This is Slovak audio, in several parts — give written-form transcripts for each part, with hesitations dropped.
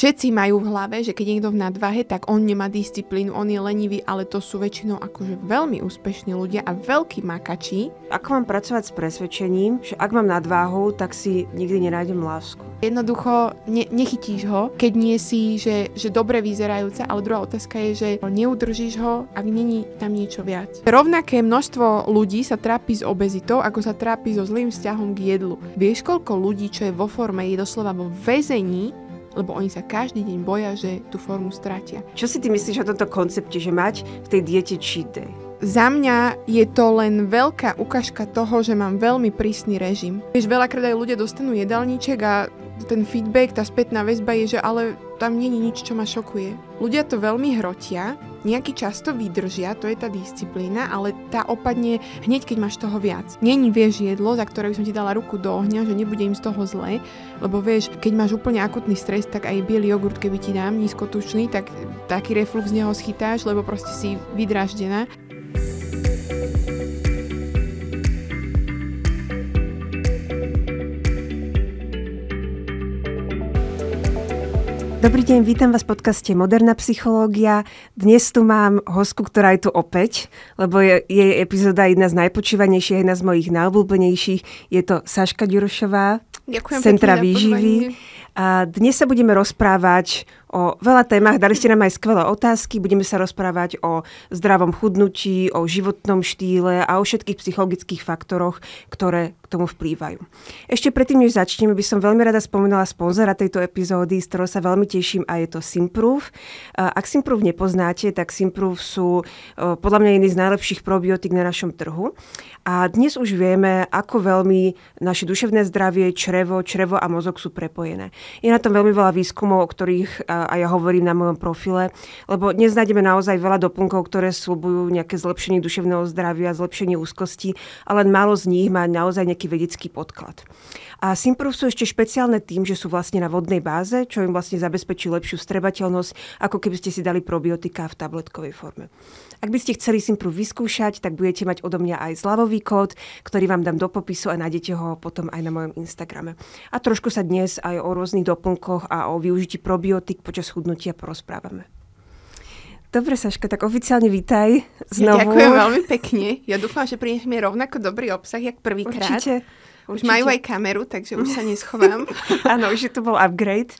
Všetci majú v hlave, že keď je niekto v nadváhe, tak on nemá disciplínu, on je lenivý, ale to sú väčšinou akože veľmi úspešní ľudia a veľkí makači. Ako mám pracovať s presvedčením, že ak mám nadváhu, tak si nikdy nenájdem lásku? Jednoducho nechytíš ho, keď nie si, že dobre vyzerajúca, ale druhá otázka je, že neudržíš ho, ak není tam niečo viac. Rovnaké množstvo ľudí sa trápi s obezitou, ako sa trápi so zlým vzťahom k jedlu. Vieš, koľko ľudí, čo je vo forme, je doslova vo väzení, lebo oni sa každý deň boja, že tú formu stratia. Čo si ty myslíš o tomto koncepte, že mať v tej diete cheat day? Za mňa je to len veľká ukážka toho, že mám veľmi prísny režim. Vieš, veľakrát aj ľudia dostanú jedálniček a ten feedback, tá spätná väzba je, že ale tam nie je nič, čo ma šokuje. Ľudia to veľmi hrotia, nejaký čas to vydržia, to je tá disciplína, ale tá opadne hneď, keď máš toho viac. Není, vieš, jedlo, za ktoré by som ti dala ruku do ohňa, že nebude im z toho zle, lebo vieš, keď máš úplne akutný stres, tak aj biely jogurt, keby ti dám nízkotučný, tak taký reflux z neho schytáš, lebo proste si vydráždená. Dobrý deň, vítam vás v podcaste Moderná psychológia. Dnes tu mám hostku, ktorá je tu opäť, lebo jej epizóda je jedna z najpočúvanejších, jedna z mojich najobľúbenejších. Je to Saška Ďurošová z Centra výživy. A dnes sa budeme rozprávať o veľa témach, dali ste nám aj skvelé otázky, budeme sa rozprávať o zdravom chudnutí, o životnom štýle a o všetkých psychologických faktoroch, ktoré k tomu vplývajú. Ešte predtým, než začneme, by som veľmi rada spomenula sponzora tejto epizódy, z ktorého sa veľmi teším, a je to Simproof. Ak Simproof nepoznáte, tak Simproof sú podľa mňa jedný z najlepších probiotík na našom trhu. A dnes už vieme, ako veľmi naše duševné zdravie, črevo a mozog sú prepojené. Je na tom veľmi veľa výskumov, o ktorých a ja hovorím na mojom profile, lebo dnes nájdeme naozaj veľa doplnkov, ktoré sľubujú nejaké zlepšenie duševného zdravia, zlepšenie úzkosti, ale málo z nich má naozaj nejaký vedecký podklad. A Simproof sú ešte špeciálne tým, že sú vlastne na vodnej báze, čo im vlastne zabezpečí lepšiu vstrebateľnosť, ako keby ste si dali probiotika v tabletkovej forme. Ak by ste chceli Simproof vyskúšať, tak budete mať odo mňa aj zľavový kód, ktorý vám dám do popisu a nájdete ho potom aj na mojom Instagrame. A trošku sa dnes aj o rôznych doplnkoch a o využití probiotik počas chudnutia porozprávame. Dobre, Saška, tak oficiálne vítaj znovu. Ďakujem veľmi pekne. Ja dúfam, že prinesieme rovnako dobrý obsah, jak prvýkrát. Určite. Už majú aj kameru, takže už sa neschovám. Áno, už to bol upgrade.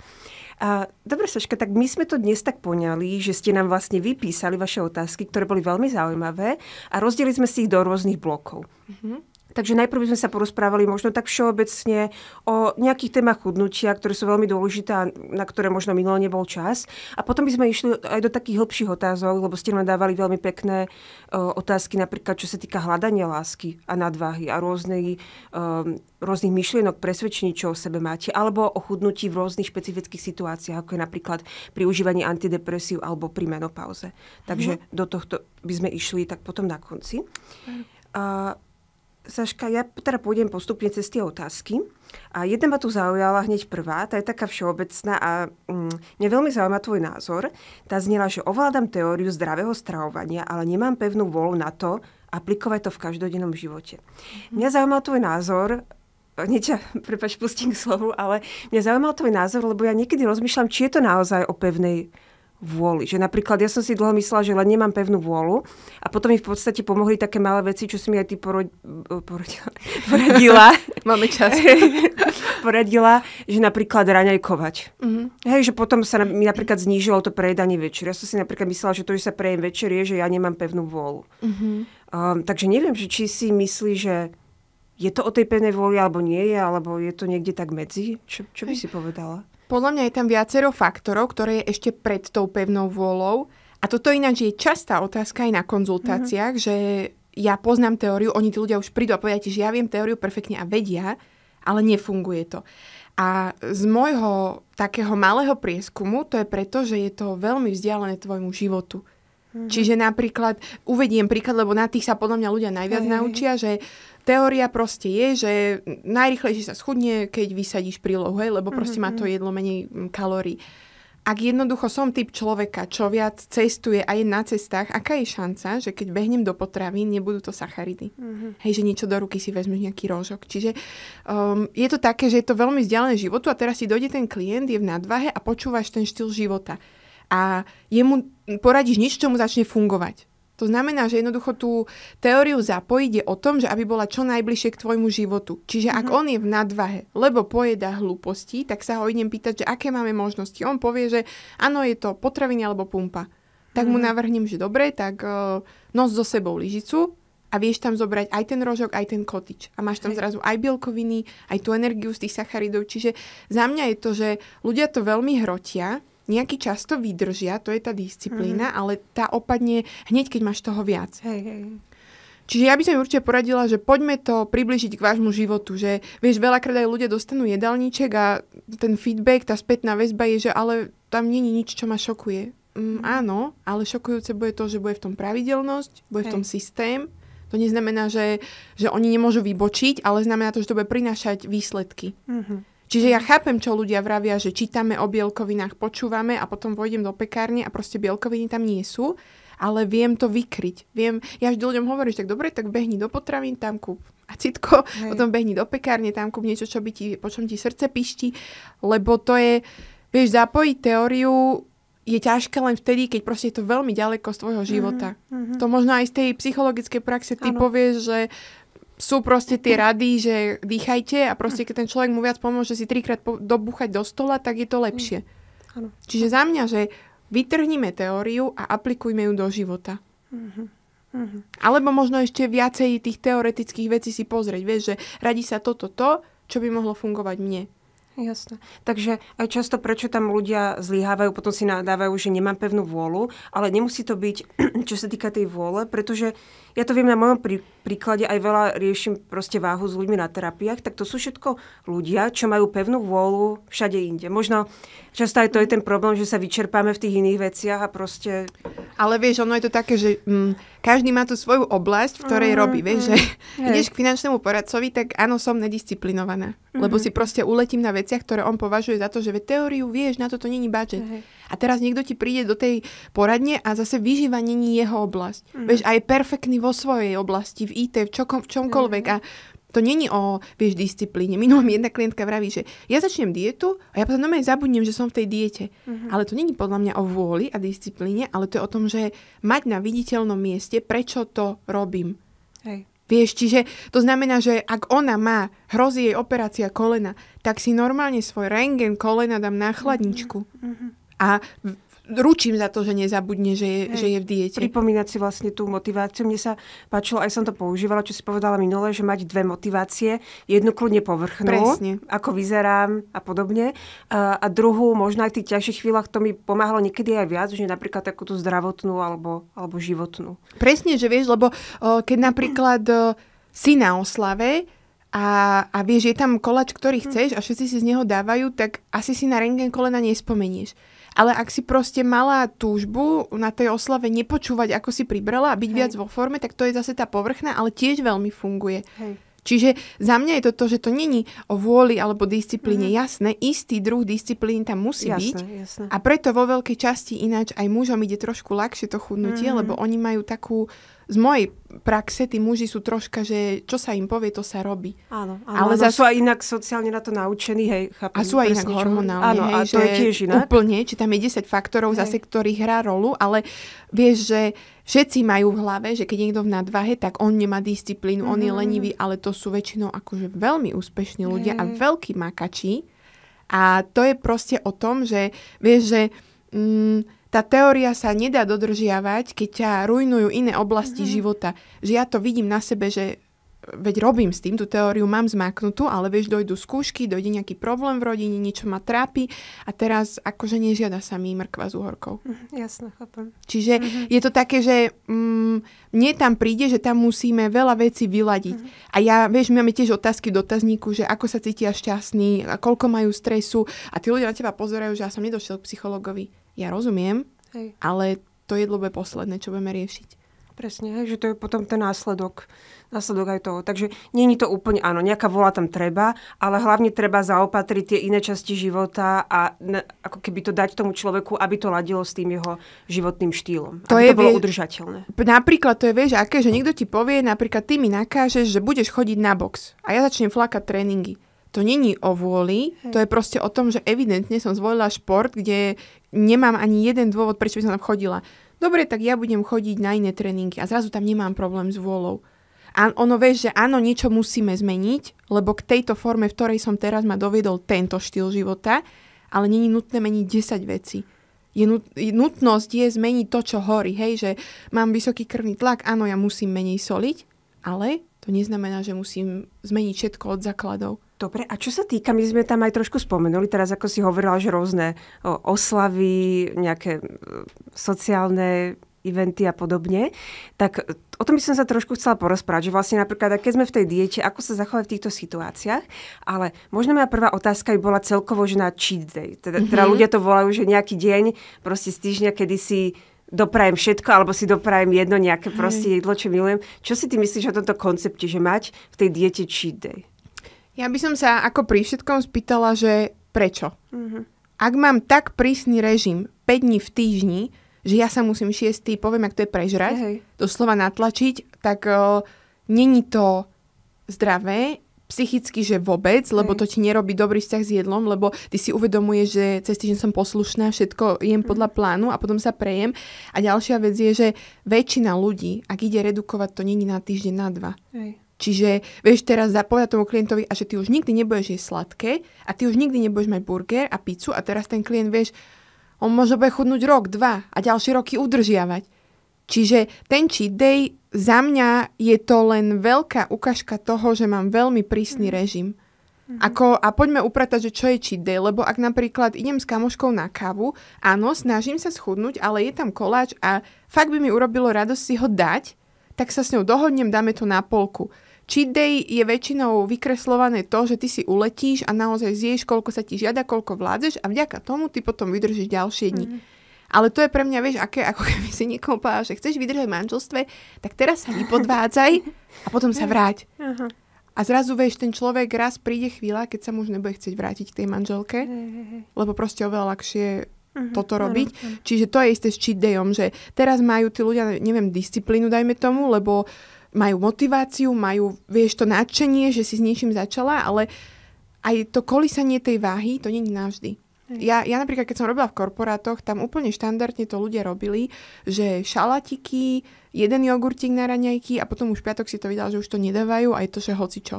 Dobre, Saška, tak my sme to dnes tak poňali, že ste nám vlastne vypísali vaše otázky, ktoré boli veľmi zaujímavé a rozdelili sme si ich do rôznych blokov. Takže najprv sme sa porozprávali možno tak všeobecne o nejakých témach chudnutia, ktoré sú veľmi dôležité, na ktoré možno minulo nebol čas. A potom by sme išli aj do takých hĺbších otázok, lebo ste nám dávali veľmi pekné otázky, napríklad čo sa týka hľadania lásky a nadváhy a rôznych myšlienok, presvedčení, čo o sebe máte, alebo o chudnutí v rôznych špecifických situáciách, ako je napríklad pri užívaní antidepresív alebo pri menopauze. Takže do tohto by sme išli tak potom na konci. Saška, ja teda pôjdem postupne cez tie otázky. A jedna ma tu zaujala hneď prvá, tá je taká všeobecná a mňa veľmi zaujíma tvoj názor. Tá znela, že ovládam teóriu zdravého stravovania, ale nemám pevnú vôľu na to aplikovať to v každodennom živote. Mňa zaujímal tvoj názor, prepáč, pustím k slovu, ale mňa zaujímal tvoj názor, lebo ja niekedy rozmýšľam, či je to naozaj o pevnej vôli. Že napríklad ja som si dlho myslela, že len nemám pevnú vôľu a potom mi v podstate pomohli také malé veci, čo si mi aj ty poradila. Máme čas. Poradila, že napríklad raňajkovať. Hej, že potom sa mi napríklad znížilo to prejedanie večer. Ja som si napríklad myslela, že to, že sa prejem večer, je, že ja nemám pevnú vôľu. Takže neviem, že či si myslí, že je to o tej pevnej vôli, alebo nie je, alebo je to niekde tak medzi? Čo by si povedala? Podľa mňa je tam viacero faktorov, ktoré je ešte pred tou pevnou vôľou. A toto ináč je častá otázka aj na konzultáciách, že ja poznám teóriu, oni tí ľudia už prídu a povedia ti, že ja viem teóriu perfektne a vedia, ale nefunguje to. A z môjho takého malého prieskumu to je preto, že je to veľmi vzdialené tvojmu životu. Čiže napríklad, uvediem príklad, lebo na tých sa podľa mňa ľudia najviac naučia, že teória proste je, že najrýchlejšie sa schudne, keď vysadíš prílohu, lebo proste má to jedlo menej kalórií. ak jednoducho som typ človeka, čo viac cestuje a je na cestách, aká je šanca, že keď behnem do potravín, nebudú to sacharidy. Hej, že niečo do ruky si vezmeš, nejaký rožok. Čiže je to také, že je to veľmi vzdialené životu a teraz si dojde ten klient, je v nadvahe a počúvaš ten štýl života. A jemu poradíš nič, čo mu začne fungovať. To znamená, že jednoducho tú teóriu zapojiť je o tom, že aby bola čo najbližšie k tvojmu životu. Čiže ak on je v nadvahe, lebo pojedá hlúposti, tak sa ho idem pýtať, že aké máme možnosti. On povie, že áno, je to potraviny alebo pumpa. Tak mu navrhnem, že dobre, tak nos so sebou lyžicu a vieš tam zobrať aj ten rožok, aj ten kotič. A máš tam zrazu aj bielkoviny, aj tú energiu z tých sacharidov. Čiže za mňa je to, že ľudia to veľmi hrotia, nejaký čas to vydržia, to je tá disciplína, ale tá opadne hneď, keď máš toho viac. Čiže ja by som určite poradila, že poďme to približiť k vášmu životu, že vieš, veľakrát aj ľudia dostanú jedálniček a ten feedback, tá spätná väzba je, že ale tam nie je nič, čo ma šokuje. Áno, ale šokujúce bude to, že bude v tom pravidelnosť, bude v tom systém. To neznamená, že oni nemôžu vybočiť, ale znamená to, že to bude prinášať výsledky. Čiže ja chápem, čo ľudia vravia, že čítame o bielkovinách, počúvame a potom vojdem do pekárne a proste bielkoviny tam nie sú, ale viem to vykryť. Ja vždy ľuďom hovorím, že tak dobre, tak behni do potravín, tam kúp acitko, potom behni do pekárne, tam kúp niečo, po čom ti srdce pišti, lebo to je, vieš, zapojiť teóriu je ťažké len vtedy, keď proste je to veľmi ďaleko z tvojho života. To možno aj z tej psychologickej praxe ty povieš, že sú proste tie rady, že dýchajte a proste keď ten človek mu viac pomôže si 3-krát dobúchať do stola, tak je to lepšie. Čiže za mňa, že vytrhnime teóriu a aplikujme ju do života. Alebo možno ešte viacej tých teoretických vecí si pozrieť. Vieš, že radí sa toto, čo by mohlo fungovať mne. Jasné. Takže aj často, prečo tam ľudia zlyhávajú, potom si nadávajú, že nemám pevnú vôľu, ale nemusí to byť, čo sa týka tej vôle, pretože ja to viem na mojom príklade, aj veľa riešim proste váhu s ľuďmi na terapiách, tak to sú všetko ľudia, čo majú pevnú vôľu všade inde. Možno často aj to je ten problém, že sa vyčerpáme v tých iných veciach a proste... Ale vieš, ono je to také, že každý má tú svoju oblasť, v ktorej robí. Vieš, že ideš k finančnému poradcovi, tak áno, som nedisciplinovaná. Lebo si proste uletím na veciach, ktoré on považuje za to, že teóriu vieš, na toto není budget. A teraz niekto ti príde do tej poradne a zase vyžíva není jeho oblasť. Vieš, a je perfektný vo svojej oblasti, v IT, v čomkoľvek. A to není o, vieš, disciplíne. Minulá mi jedna klientka vraví, že ja začnem dietu a ja potom normálne zabudnem, že som v tej diete. Ale to není podľa mňa o vôli a disciplíne, ale to je o tom, že mať na viditeľnom mieste, prečo to robím. Vieš, čiže to znamená, že ak ona hrozí jej operácia kolena, tak si normálne svoj rentgen kolena dám na chladničku. A ručím za to, že nezabudne, že je v diete. Pripomínať si vlastne tú motiváciu. Mne sa páčilo, aj som to používala, čo si povedala minule, že mať dve motivácie. Jednu kľudne povrchnú, presne, ako vyzerám a podobne. A druhú, možno aj v tých ťažších chvíľach, to mi pomáhalo niekedy aj viac, že napríklad takú tú zdravotnú alebo životnú. Presne, že vieš, lebo keď napríklad si na oslave a vieš, je tam koláč, ktorý chceš a všetci si z neho dávajú, tak asi si na rentgen kolena nespomenieš. Ale ak si proste mala túžbu na tej oslave nepočúvať, ako si pribrala a byť viac vo forme, tak to je zase tá povrchná, ale tiež veľmi funguje. Čiže za mňa je to, že to není o vôli alebo disciplíne. Jasné, istý druh disciplín tam musí byť. Jasné. A preto vo veľkej časti ináč aj mužom ide trošku ľahšie to chudnutie, lebo oni majú takú... Z mojej praxe tí muži sú troška, že čo sa im povie, to sa robí. Áno, ale sú aj inak sociálne na to naučení, hej, chápem. A sú aj inak hormonálne, áno, hej, a to je tiež inak. Úplne, či tam je 10 faktorov, zase, ktorých hrá rolu, ale vieš, že všetci majú v hlave, že keď je niekto v nadvahe, tak on nemá disciplínu, on je lenivý, ale to sú väčšinou akože veľmi úspešní ľudia a veľkí makači. A to je proste o tom, že vieš, že... tá teória sa nedá dodržiavať, keď ťa rujnujú iné oblasti života. Že ja to vidím na sebe, že veď robím s tým, tú teóriu mám zmaknutú, ale vieš, dojdu skúšky, dojde nejaký problém v rodine, niečo ma trápi a teraz akože nežiada sa mi mrkva s uhorkou. Jasné, chápem. Čiže je to také, že mne tam príde, že tam musíme veľa vecí vyladiť. A ja, vieš, my máme tiež otázky v dotazníku, že ako sa cítia šťastní, a koľko majú stresu a tí ľudia na teba pozerajú, že ja som nedošiel k psychologovi. Ja rozumiem, ale to jedlo bude posledné, čo budeme riešiť. Presne, že to je potom ten následok aj toho. Takže nie je to úplne, áno, nejaká vola tam treba, ale hlavne treba zaopatriť tie iné časti života a ako keby to dať tomu človeku, aby to ladilo s tým jeho životným štýlom. Aby to bolo udržateľné. Napríklad to je, vieš, aké, že niekto ti povie, napríklad ty mi nakážeš, že budeš chodiť na box a ja začnem flakať tréningy. To není o vôli, to je proste o tom, že evidentne som zvolila šport, kde nemám ani jeden dôvod, prečo by som tam chodila. Dobre, tak ja budem chodiť na iné tréningy a zrazu tam nemám problém s vôľou. A ono vieš, že áno, niečo musíme zmeniť, lebo k tejto forme, v ktorej som teraz, ma doviedol tento štýl života, ale nie je nutné meniť 10 vecí. Nutnosť je zmeniť to, čo horí. Hej, že mám vysoký krvný tlak, áno, ja musím menej soliť, ale to neznamená, že musím zmeniť všetko od základov. Dobre, a čo sa týka, my sme tam aj trošku spomenuli, teraz ako si hovorila, že rôzne oslavy, nejaké sociálne eventy a podobne, tak o tom by som sa trošku chcela porozprávať, že vlastne napríklad, keď sme v tej diete, ako sa zachovať v týchto situáciách, ale možno moja prvá otázka by bola celkovo, že na cheat day. Teda ľudia to volajú, že nejaký deň, proste z týždňa, kedy si doprajem všetko, alebo si doprajem jedno nejaké proste jedlo, čo milujem. Čo si ty myslíš o tomto koncepte, že mať v tej diete cheat day? Ja by som sa ako pri všetkom spýtala, že prečo? Ak mám tak prísny režim 5 dní v týždni, že ja sa musím 6. poviem, ak to je prežrať, doslova natlačiť, tak není to zdravé, psychicky, že vôbec, lebo to ti nerobí dobrý vzťah s jedlom, lebo ty si uvedomuješ, že cez týždeň som poslušná, všetko jem podľa plánu a potom sa prejem. A ďalšia vec je, že väčšina ľudí, ak ide redukovať, to není na týždeň, na 2. Čiže vieš teraz zapovedať tomu klientovi, a že ty už nikdy nebudeš jesť sladké a ty už nikdy nebudeš mať burger a pizzu a teraz ten klient, vieš, on môže bude chudnúť rok, 2 a ďalšie roky udržiavať. Čiže ten cheat day za mňa je to len veľká ukážka toho, že mám veľmi prísny režim. A poďme upratať, že čo je cheat day, lebo ak napríklad idem s kamoškou na kávu, áno, snažím sa schudnúť, ale je tam koláč a fakt by mi urobilo radosť si ho dať, tak sa s ňou dohodnem, dáme to na polku. Cheat day je väčšinou vykreslované to, že ty si uletíš a naozaj zješ, koľko sa ti žiada, koľko vládzeš a vďaka tomu ty potom vydržíš ďalšie dni. Ale to je pre mňa, vieš, aké, ako keby si niekomu povedal, že chceš vydržať v manželstve, tak teraz sa vypodvádzaj a potom sa vráť. A zrazu, vieš, ten človek raz príde chvíľa, keď sa mu už nebude chcieť vrátiť k tej manželke, lebo proste oveľa ľahšie toto robiť. Čiže to je isté s cheat dayom, že teraz majú tí ľudia, neviem, disciplínu, dajme tomu, lebo majú motiváciu, majú, vieš, to nadšenie, že si s niečím začala, ale aj to kolísanie tej váhy, to nie je navždy. Ja napríklad, keď som robila v korporátoch, tam úplne štandardne to ľudia robili, že šalatiky, jeden jogurtík na raňajky a potom už piatok si to vydal, že už to nedávajú a je to, že hocičo.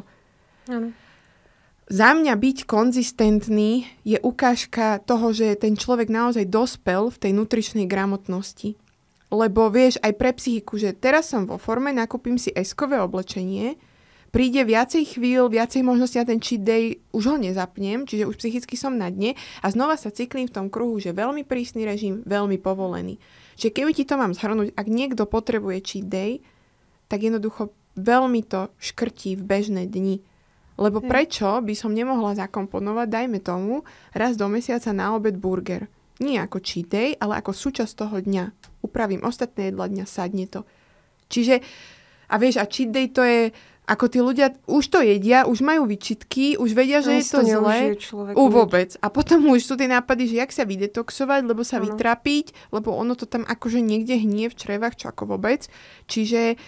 Za mňa byť konzistentný je ukážka toho, že ten človek naozaj dospel v tej nutričnej gramotnosti. Lebo vieš, aj pre psychiku, že teraz som vo forme, nakúpim si S-kové oblečenie, príde viacej chvíľ, viacej možností na ten cheat day, už ho nezapnem, čiže už psychicky som na dne a znova sa cyklím v tom kruhu, že veľmi prísny režim, veľmi povolený. Čiže keby ti to mám zhrnúť, ak niekto potrebuje cheat day, tak jednoducho veľmi to škrtí v bežné dni. Lebo prečo by som nemohla zakomponovať, dajme tomu, raz do mesiaca na obed burger. Nie ako cheat day, ale ako súčasť toho dňa. Upravím ostatné jedla dňa, sadne to. Čiže, a vieš, a cheat day to je, ako tí ľudia už to jedia, už majú výčitky, už vedia, že je to zlé. Vôbec. A potom už sú tie nápady, že jak sa vydetoxovať, lebo sa vytrapiť, lebo ono to tam akože niekde hnie v črevách, čo ako vôbec. Čiže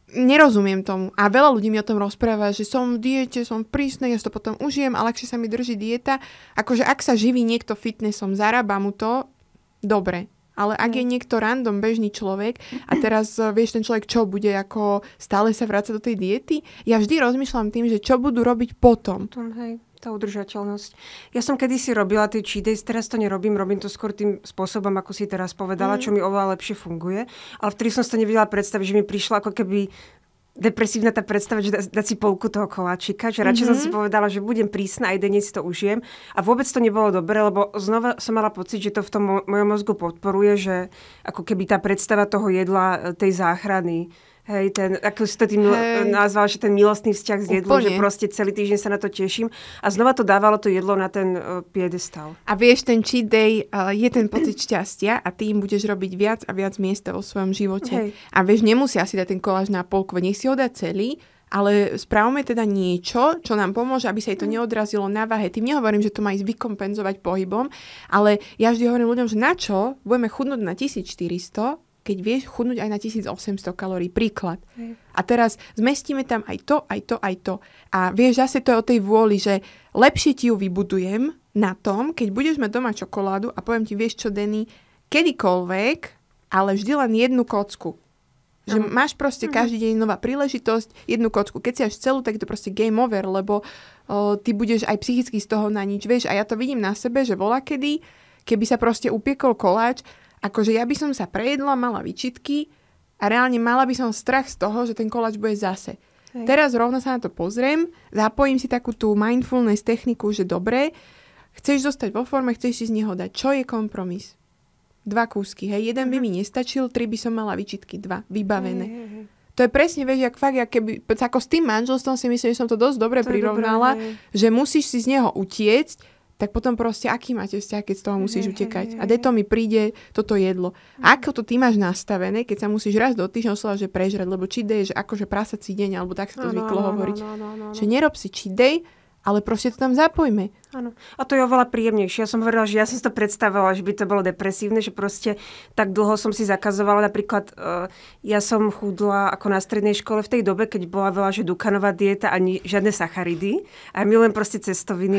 nerozumiem tomu. A veľa ľudí mi o tom rozpráva, že som v diete, som prísnej, ja to potom užijem, a ľahšie sa mi drží dieta. Akože ak sa živí niekto fitnessom, zarába mu to, dobre. Ale ak je niekto random, bežný človek a teraz vieš, ten človek čo bude, ako stále sa vráca do tej diety, ja vždy rozmýšľam tým, že čo budú robiť potom. Hej, tá udržateľnosť. Ja som kedysi robila tie cheat days, teraz to nerobím, robím to skôr tým spôsobom, ako si teraz povedala, čo mi oveľa lepšie funguje. Ale vtedy som si to nevedela predstaviť, že mi prišla ako keby depresívna tá predstava, že dať si polku toho koláčika, že radšej som si povedala, že budem prísna a jeden si to užijem. A vôbec to nebolo dobre, lebo znova som mala pocit, že to v tom mojom mozgu podporuje, že ako keby tá predstava toho jedla, tej záchrany Hej, ako si to tým nazval, že ten milostný vzťah s jedlom, že proste celý týždeň sa na to teším. A znova to dávalo to jedlo na ten piedestal. A vieš, ten cheat day je ten pocit šťastia a ty im budeš robiť viac a viac miesta vo svojom živote. Hej. A vieš, nemusia si dať ten koláč na polku, nech si ho dá celý, ale správame teda niečo, čo nám pomôže, aby sa jej to neodrazilo na váhe. Tým nehovorím, že to má ísť vykompenzovať pohybom, ale ja vždy hovorím ľuďom, že na čo budeme chudnúť na 1400, keď vieš chudnúť aj na 1800 kalórií. Príklad. A teraz zmestíme tam aj to, aj to, aj to. A vieš, zase to je o tej vôli, že lepšie ti ju vybudujem na tom, keď budeš mať doma čokoládu a poviem ti, vieš čo, Denny, kedykoľvek, ale vždy len jednu kocku. Že máš proste každý deň nová príležitosť, jednu kocku. Keď si až celú, tak je to proste game over, lebo ty budeš aj psychicky z toho na nič. Vieš, a ja to vidím na sebe, že voľakedy, keby sa proste upiekol koláč, akože ja by som sa prejedla, mala výčitky a reálne mala by som strach z toho, že ten koláč bude zase. Hej. Teraz rovno sa na to pozriem, zapojím si takú tú mindfulness techniku, že dobre, chceš zostať vo forme, chceš si z neho dať. Čo je kompromis? 2 kúsky, hej. Jeden by mi nestačil, 3 by som mala výčitky, 2 vybavené. To je presne, vieš, jak fakt, keby, ako s tým manželstvom si myslím, že som to dosť dobre prirovnala, že musíš si z neho utiecť, tak potom proste, aký máte vzťah, keď z toho musíš utekať. A to mi príde toto jedlo. A ako to ty máš nastavené, keď sa musíš raz do týždňa že prežrať, lebo cheat day je, že akože prasací deň, alebo tak sa to zvyklo hovoriť. Že nerob si cheat day, ale proste to tam zapojme. Áno. A to je oveľa príjemnejšie. Ja som hovorila, že ja som si to predstavovala, že by to bolo depresívne, že proste tak dlho som si zakazovala. Napríklad ja som chudla ako na strednej škole v tej dobe, keď bola veľa, že Dukanová dieta ani žiadne sacharidy. A milujem proste cestoviny.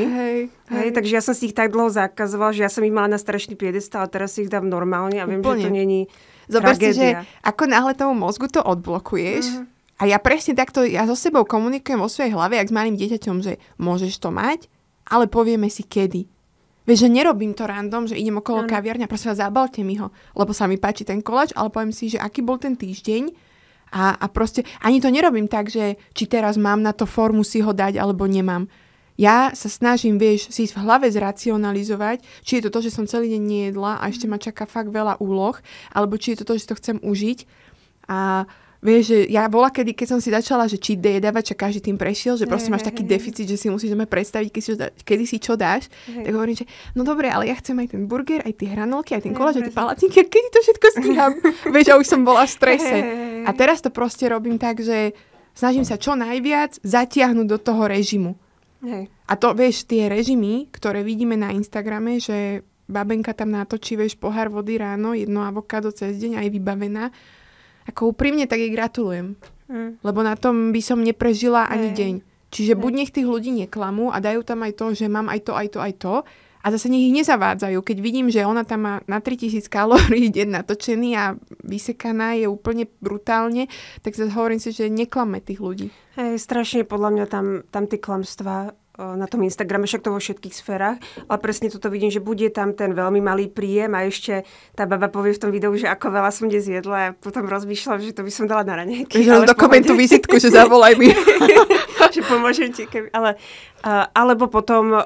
Hej. Takže ja som si ich tak dlho zakazovala, že ja som ich mala na strašný piedestal a teraz si ich dám normálne a viem, že to není Zober si, že ako náhle tomu mozgu to odblokuješ, a ja presne takto, ja so sebou komunikujem vo svojej hlave, jak s malým dieťaťom, že môžeš to mať, ale povieme si kedy. Vieš, že nerobím to random, že idem okolo kaviarne a prosím vás, zabalte mi ho, lebo sa mi páči ten koláč, ale poviem si, že aký bol ten týždeň a proste ani to nerobím tak, že či teraz mám na to formu si ho dať, alebo nemám. Ja sa snažím, vieš, si v hlave zracionalizovať, či je to to, že som celý deň nejedla a ešte ma čaká fakt veľa úloh, alebo či je to to, že to chcem užiť. A vieš, že ja bola kedy, keď som si začala, že cheat day je dávať, čo každý tým prešiel, že proste máš taký deficit, že si musíš predstaviť, kedy si čo dáš. Tak hovorím, že no dobre, ale ja chcem aj ten burger, aj tie hranolky, aj ten koláč, aj tie palacinky, a kedy to všetko stíham? Vieš, a už som bola v strese. A teraz to proste robím tak, že snažím sa čo najviac zatiahnuť do toho režimu. A to, vieš, tie režimy, ktoré vidíme na Instagrame, že babenka tam natočí, vieš, pohár vody ráno, 1 avokádo cez deň a je vybavená. Ako úprimne, tak jej gratulujem. Lebo na tom by som neprežila ani deň. Čiže buď nech tých ľudí neklamú a dajú tam aj to, že mám aj to, aj to, aj to. A zase nech ich nezavádzajú. Keď vidím, že ona tam má na 3000 kalórií deň natočený a vysekaná je úplne brutálne, tak zase hovorím si, že neklame tých ľudí. Hej, strašne podľa mňa tam tie klamstvá na tom Instagrame, však to vo všetkých sférach, ale presne toto vidím, že bude tam ten veľmi malý príjem a ešte tá baba povie v tom videu, že ako veľa som dnes jedla a potom rozmýšľam, že to by som dala na raňajky. Dokumentu vizitku, že zavolaj mi. Že pomôžem ti. Alebo potom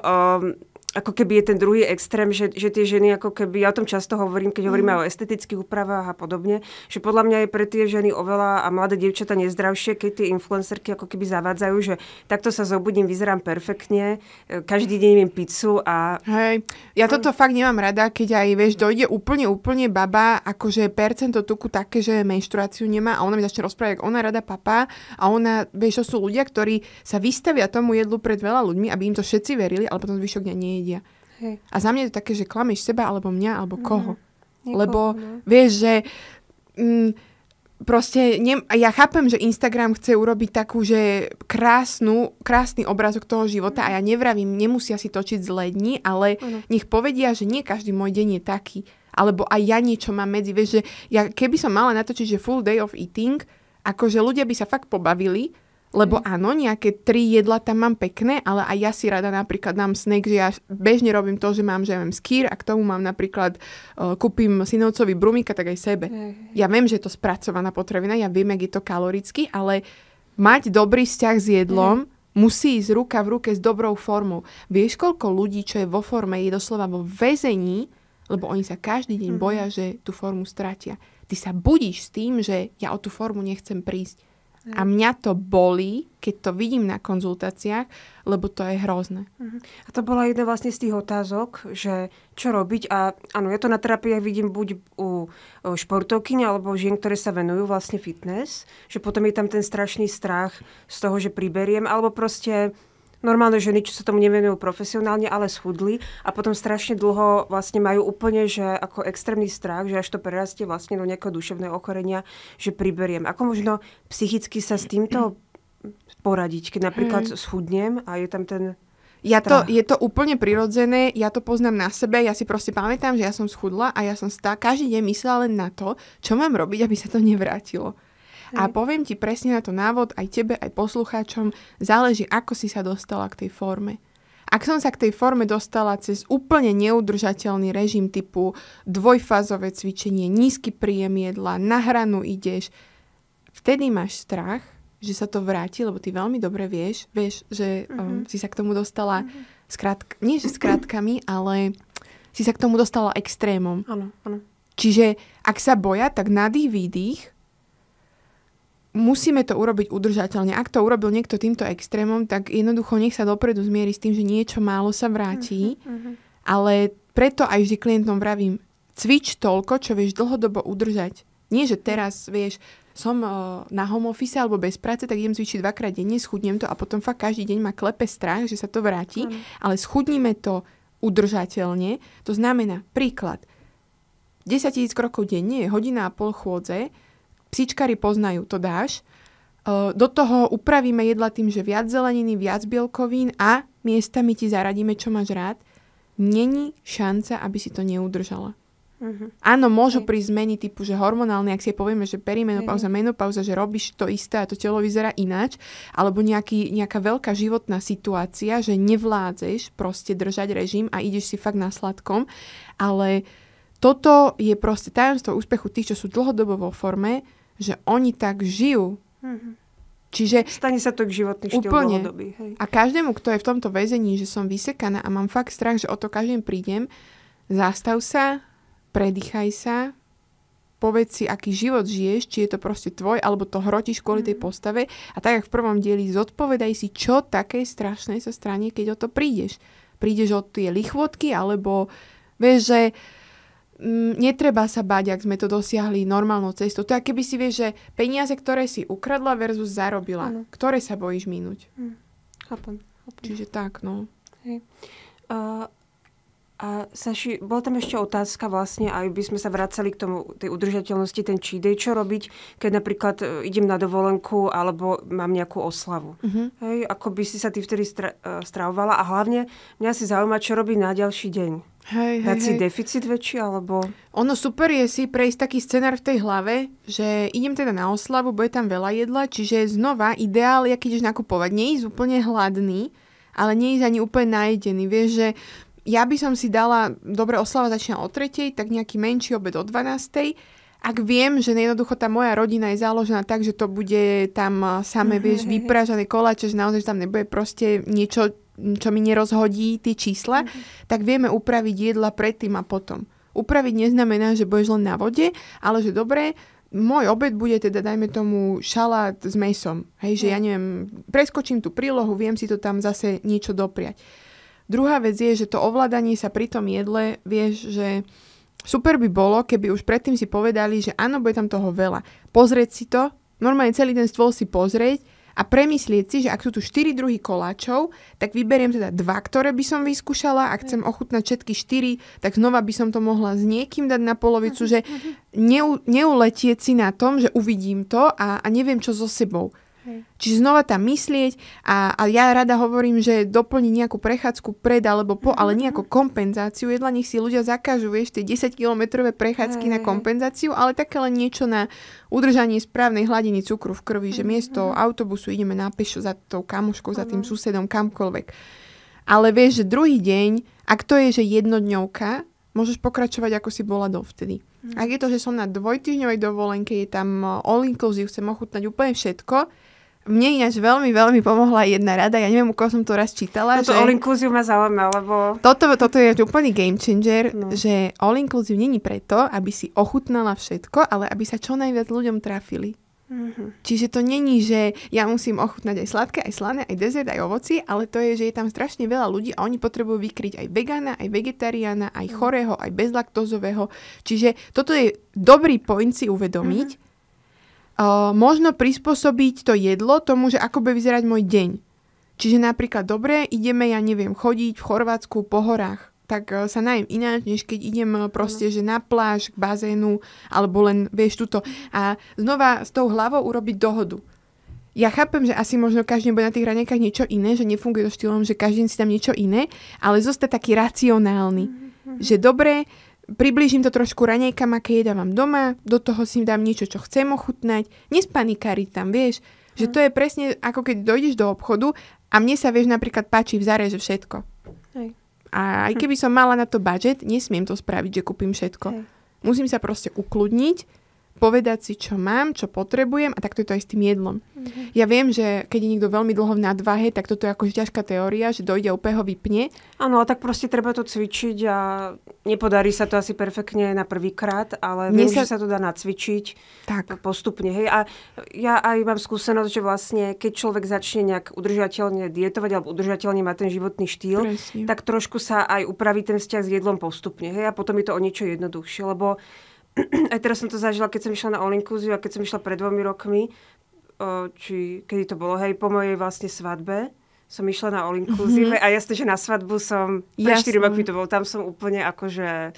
ako keby je ten druhý extrém, že tie ženy ako keby, ja o tom často hovorím, keď hovoríme o estetických úpravách a podobne, že podľa mňa je pre tie ženy oveľa a mladé dievčatá nezdravšie, keď tie influencerky ako keby zavádzajú, že takto sa zobudím, vyzerám perfektne, každý deň jem pizzu a... Hej, ja toto fakt nemám rada, keď aj, vieš, dojde úplne baba, akože percento tuku také, že menštruáciu nemá a ona mi začne rozprávať, ako ona rada papá a ona, vieš, to sú ľudia, ktorí sa vystavia tomu jedlu pred veľa ľuďmi, aby im to všetci verili, ale potom zvyšok dňa nejedia. Hej. A za mňa je to také, že klameš seba, alebo mňa, alebo koho. Lebo vieš, že proste, ja chápem, že Instagram chce urobiť takú, že krásny obrázok toho života a ja nevravím, nemusia si točiť zlé dni, ale nech povedia, že nie každý môj deň je taký. Alebo aj ja niečo mám medzi. Vieš, že ja keby som mala natočiť, že full day of eating, akože ľudia by sa fakt pobavili, lebo áno, nejaké 3 jedla tam mám pekné, ale aj ja si rada napríklad dám snack, že ja bežne robím to, že mám skýr a k tomu mám napríklad kúpim synovcovi brumíka, tak aj sebe. Ja viem, že je to spracovaná potravina, ja viem, jak je to kaloricky, ale mať dobrý vzťah s jedlom musí ísť ruka v ruke s dobrou formou. Vieš, koľko ľudí, čo je vo forme, je doslova vo väzení, Lebo oni sa každý deň boja, že tú formu stratia. Ty sa budíš s tým, že ja o tú formu nechcem prísť. A mňa to bolí, keď to vidím na konzultáciách, lebo to je hrozné. A to bola jedna vlastne z tých otázok, že čo robiť. A áno, ja to na terapiách vidím buď u športovkyň, alebo žien, ktoré sa venujú vlastne fitness, že potom je tam ten strašný strach z toho, že priberiem, alebo proste normálne ženy, čo sa tomu nevenujú profesionálne, ale schudli a potom strašne dlho vlastne majú úplne, že ako extrémny strach, že až to prerastie vlastne do nejakého duševného ochorenia, že priberiem. Ako možno psychicky sa s týmto poradiť, keď napríklad schudnem a je tam ten strach? Je to úplne prirodzené, ja to poznám na sebe, ja si proste pamätám, že ja som schudla a ja som každý deň myslela len na to, čo mám robiť, aby sa to nevrátilo. A poviem ti presne na to návod, aj tebe, aj poslucháčom, záleží, ako si sa dostala k tej forme. Ak som sa k tej forme dostala cez úplne neudržateľný režim typu dvojfázové cvičenie, nízky príjem jedla, na hranu ideš, vtedy máš strach, že sa to vráti, lebo ty veľmi dobre vieš, že si sa k tomu dostala nie že skrátkami, ale si sa k tomu dostala extrémom. Áno. Čiže ak sa boja, tak nadých, výdych, musíme to urobiť udržateľne. Ak to urobil niekto týmto extrémom, tak jednoducho nech sa dopredu zmierí s tým, že niečo málo sa vráti. Ale preto aj vždy klientom vravím, cvič toľko, čo vieš dlhodobo udržať. Nie, že teraz, vieš, som na home office alebo bez práce, tak idem cvičiť 2-krát denne, schudnem to a potom fakt každý deň ma klepe strach, že sa to vráti. Ale schudnime to udržateľne. To znamená, príklad, 10 000 krokov denne je 1,5 hodiny chôdze. Psíčkari poznajú, to dáš. Do toho upravíme jedla tým, že viac zeleniny, viac bielkovín a miestami ti zaradíme, čo máš rád. Není šanca, aby si to neudržala. Áno, môžu prísť zmeny typu, že hormonálne, ak si povieme, že perimenopauza, menopauza, že robíš to isté a to telo vyzerá ináč, alebo nejaká veľká životná situácia, že nevládzeš proste držať režim a ideš si fakt na sladkom, ale toto je proste tajomstvo úspechu tých, čo sú dlhodobo vo forme, že oni tak žijú. Čiže stane sa to k životný štýl dlhodobý. Hej. A každému, kto je v tomto väzení, že som vysekaná a mám fakt strach, že o to každým prídem, zastav sa, predýchaj sa, povedz si, aký život žiješ, či je to proste tvoj, alebo to hrotíš kvôli tej postave. A tak, jak v prvom dieli, zodpovedaj si, čo také strašné sa stane, keď o to prídeš. Prídeš o tie lichvotky, alebo vieš, že netreba sa báť, ak sme to dosiahli normálnou cestou. To je, keby si vieš, že peniaze, ktoré si ukradla versus zarobila. Ano. Ktoré sa bojíš minúť? Chápem. Čiže tak, no. Hej. A Saši, bola tam ešte otázka vlastne, aj by sme sa vracali k tomu, tej udržateľnosti, ten cheat day. Čo robiť, keď napríklad idem na dovolenku alebo mám nejakú oslavu? Hej, ako by si sa ty vtedy stravovala? A hlavne mňa si zaujíma, čo robiť na ďalší deň. Dať si deficit väčší, alebo... Ono super je si prejsť taký scenár v tej hlave, že idem teda na oslavu, bude tam veľa jedla, čiže znova ideál, jak ideš nakupovať. Nie ísť úplne hladný, ale nie ísť ani úplne najedený. Vieš, že ja by som si dala, dobre, oslava začína o 3:00, tak nejaký menší obed o 12:00. Ak viem, že jednoducho tá moja rodina je založená tak, že to bude tam samé, vieš, vypražané koláče, že naozaj tam nebude proste niečo, čo mi nerozhodí tie čísla, tak vieme upraviť jedla predtým a potom. Upraviť neznamená, že budeš len na vode, ale že dobre, môj obed bude teda, dajme tomu, šalát s mäsom. Hej, že ja neviem, preskočím tú prílohu, viem si to tam zase niečo dopriať. Druhá vec je, že to ovládanie sa pri tom jedle, vieš, že super by bolo, keby už predtým si povedali, že áno, bude tam toho veľa. Pozrieť si to, normálne celý ten stôl si pozrieť a premyslieť si, že ak sú tu 4 druhy koláčov, tak vyberiem teda 2, ktoré by som vyskúšala. Ak chcem ochutnať všetky 4, tak znova by som to mohla s niekým dať na polovicu, že neuletieť si na tom, že uvidím to a neviem, čo so sebou. Čiže znova tam myslieť a ja rada hovorím, že doplniť nejakú prechádzku pred alebo po, ale nejakú kompenzáciu jedla, nech si ľudia zakážu, vieš, tie 10-kilometrové prechádzky na kompenzáciu, ale také len niečo na udržanie správnej hladiny cukru v krvi, že miesto autobusu ideme na pešo za tou kamoškou, za tým susedom, kamkoľvek. Ale vieš, že druhý deň, ak to je, že jednodňovka, môžeš pokračovať, ako si bola dovtedy. Ak je to, že som na 2-týždňovej dovolenke, je tam all inclusive, chcem ochutnať úplne všetko, Mne ináč veľmi, veľmi pomohla jedna rada, ja neviem, u koho som to raz čítala. Toto all inclusive ma zaujíma, lebo... Toto je úplný game changer, že all inclusive není preto, aby si ochutnala všetko, ale aby sa čo najviac ľuďom trafili. Čiže to není, že ja musím ochutnať aj sladké, aj slané, aj dezert, aj ovoci, ale to je, že je tam strašne veľa ľudí a oni potrebujú vykryť aj vegana, aj vegetariána, aj chorého, aj bezlaktózového. Čiže toto je dobrý point si uvedomiť. Možno prispôsobiť to jedlo tomu, že ako bude vyzerať môj deň. Čiže napríklad, dobre, ideme, ja neviem, chodiť v Chorvátsku po horách, tak sa najem ináč, než keď idem proste, že na pláž, k bazénu, alebo len, vieš, tuto. A znova s tou hlavou urobiť dohodu. Ja chápem, že asi možno každý bude na tých raňajkách niečo iné, že nefunguje to štýlom, že každý si tam niečo iné, ale zostať taký racionálny. Že dobre, priblížim to trošku raňajkám, aké jedávam doma, do toho si dám niečo, čo chcem ochutnať, nespanikáriť tam, vieš. Že to je presne ako keď dojdeš do obchodu a mne sa, vieš, napríklad páči v Zare, že všetko. Hej. A aj keby som mala na to budget, nesmiem to spraviť, že kúpim všetko. Musím sa proste ukludniť, povedať si, čo mám, čo potrebujem a takto je to aj s tým jedlom. Ja viem, že keď je niekto veľmi dlho v nadváhe, tak toto je akože ťažká teória, že dojde a úplne ho vypne. Áno, a tak proste treba to cvičiť a nepodarí sa to asi perfektne na prvýkrát, ale viem, že sa to dá nacvičiť postupne. Hej. A ja aj mám skúsenosť, že vlastne keď človek začne nejak udržateľne dietovať alebo udržateľne mať ten životný štýl, tak trošku sa aj upraví ten vzťah s jedlom postupne. Hej. A potom je to o niečo jednoduchšie, lebo aj teraz som to zažila, keď som išla na all inclusive a keď som išla pred 2 rokmi, či kedy to bolo, hej, po mojej vlastne svadbe som išla na all inclusive a jasne, že na svadbu som, pred 4 rokmi to bolo, tam som úplne akože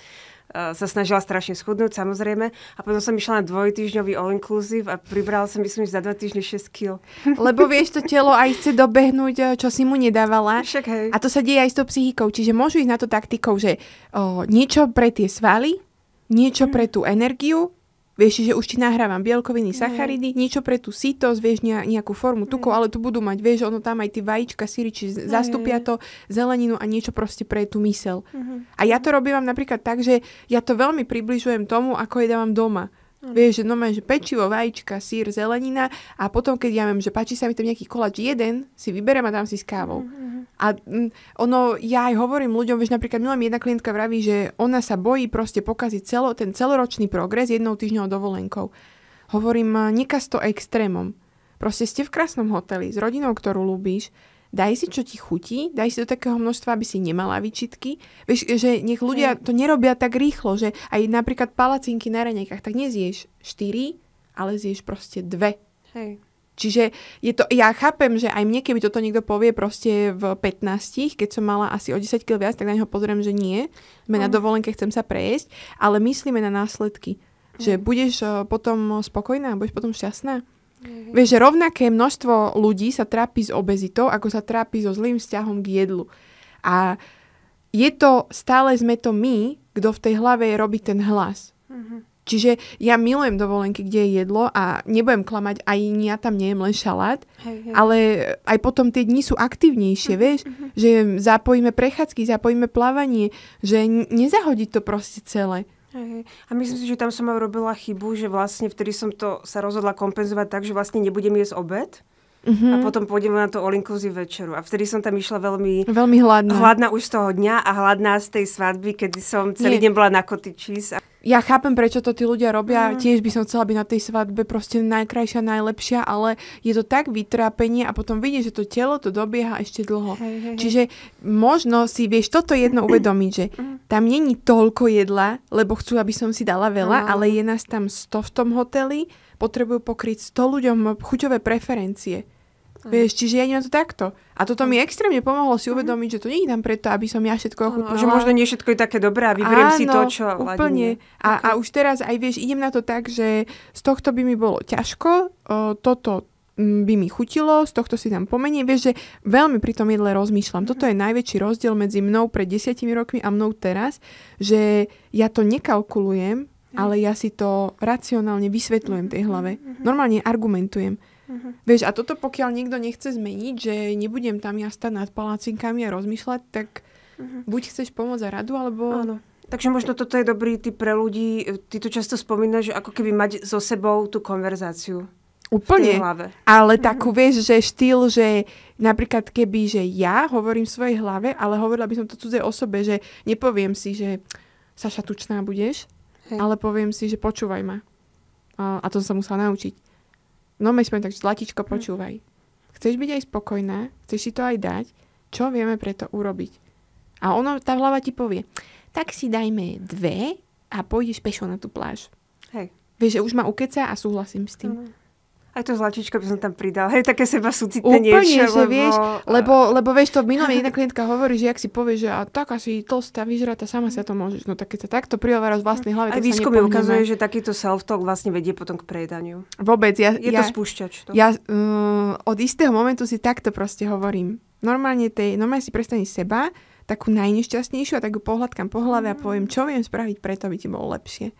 sa snažila strašne schudnúť, samozrejme. A potom som išla na 2-týždňový all inclusive a pribrala som, myslím, za 2 týždne 6 kg. Lebo vieš, to telo aj chce dobehnúť, čo si mu nedávala. Však, hej. A to sa deje aj s tou psychikou. Čiže môžu ísť na to taktikou, že niečo pre tie svaly, niečo pre tú energiu, vieš, že už ti nahrávam bielkoviny, sacharidy, niečo pre tú sítosť, vieš, nejakú formu tukov, ale tu budú mať, vieš, ono tam aj tie vajíčka, syry, či zastupia to zeleninu a niečo proste pre tú myseľ. A ja to robím napríklad tak, že ja to veľmi približujem tomu, ako jedávam doma. Vieš, že normálne, že pečivo, vajíčka, sír, zelenina a potom, keď ja viem, že páči sa mi tam nejaký koláč, jeden si vyberiem a dám si s kávou. A ja aj hovorím ľuďom, vieš, napríklad milá mi jedna klientka vraví, že ona sa bojí proste pokaziť ten celoročný progres 1 týždňovou dovolenkou. Hovorím, nekaz to extrémom. Proste ste v krásnom hoteli s rodinou, ktorú ľúbíš, daj si, čo ti chutí, daj si do takého množstva, aby si nemala výčitky. Vieš, že nech ľudia to nerobia tak rýchlo, že aj napríklad palacinky na raňajkách, tak nezješ 4, ale zješ proste 2. Hej. Čiže ja chápem, že aj mne, keby toto niekto povie proste v 15, keď som mala asi o 10 kg viac, tak na neho pozriem, že nie. Sme na dovolenke, chcem sa prejesť, ale myslíme na následky. Že budeš potom spokojná, budeš potom šťastná. Vieš, že rovnaké množstvo ľudí sa trápi s obezitou, ako sa trápi so zlým vzťahom k jedlu. A stále sme to my, kto v tej hlave robí ten hlas. Čiže ja milujem dovolenky, kde je jedlo a nebudem klamať, aj ja tam nejem len šalát, ale aj potom tie dni sú aktívnejšie, vieš, že zapojíme prechádzky, zapojíme plávanie, že nezahodiť to proste celé. A myslím si, že tam som aj robila chybu, že vlastne vtedy som sa rozhodla kompenzovať tak, že vlastne nebudem jesť obed a potom pôjdem na to all inclusive večeru. A vtedy som tam išla veľmi hladná už z toho dňa a hladná z tej svadby, kedy som celý deň bola na cottage cheese. Ja chápem, prečo to tí ľudia robia. Tiež by som chcela byť na tej svadbe proste najkrajšia, najlepšia, ale je to tak vytrápenie a potom vidíš, že to telo to dobieha ešte dlho. Čiže možno si vieš toto jedno uvedomiť, že tam není toľko jedla, lebo chcú, aby som si dala veľa, ale je nás tam 100 v tom hoteli, potrebujú pokryť 100 ľuďom chuťové preferencie. Vieš, čiže ja idem to takto. A toto mi extrémne pomohlo si uvedomiť, že to nie je tam preto, aby som ja všetko ochutnala. Že možno nie všetko je také dobré a vyberiem si to, čo úplne. A už teraz aj vieš, idem na to tak, že z tohto by mi bolo ťažko, toto by mi chutilo, z tohto si dám pomenej. Vieš, že veľmi pri tom jedle rozmýšľam. Toto je najväčší rozdiel medzi mnou pred 10 rokmi a mnou teraz, že ja to nekalkulujem, ale ja si to racionálne vysvetľujem tej hlave. Normálne argumentujem. Vieš, a toto pokiaľ niekto nechce zmeniť, že nebudem tam ja stať nad palacinkami a rozmýšľať, tak buď chceš pomôcť a radu, alebo... Áno. Takže možno toto je dobrý tip pre ľudí. Ty tu často spomínaš, že ako keby mať so sebou tú konverzáciu. Úplne. Ale takú, vieš, že štýl, že napríklad keby, že ja hovorím v svojej hlave, ale hovorila by som to cudzej osobe, že nepoviem si, že Saša, tučná budeš, ale poviem si, že počúvaj ma. A to som sa musela naučiť. No my sme tak, zlatičko, počúvaj. Chceš byť aj spokojná, chceš si to aj dať, čo vieme preto urobiť. A tá hlava ti povie, tak si dajme 2 a pôjdeš pešo na tú pláž. Hej. Vieš, že už ma ukeca a súhlasím s tým. Aj to zlatičko by som tam pridal. Hej, také seba súcitné niečo. Úplne, že vieš, lebo vieš, to minulé jedna klientka hovorí, že ak si povieš, že a tak asi tlstá, vyžratá, sama sa to môžeš. No tak keď sa takto prihováraš z vlastnej hlavy, tak sa nepohneme. Aj výskum ukazuje, že takýto self-talk vlastne vedie potom k prejedaniu. Vôbec. Je to spúšťač. Ja od istého momentu si takto proste hovorím. Normálne si prestaníš seba, takú najnešťastnejšiu a tak ju pohľadkám po hlave a poviem, čo viem spraviť preto, aby ti bolo lepšie.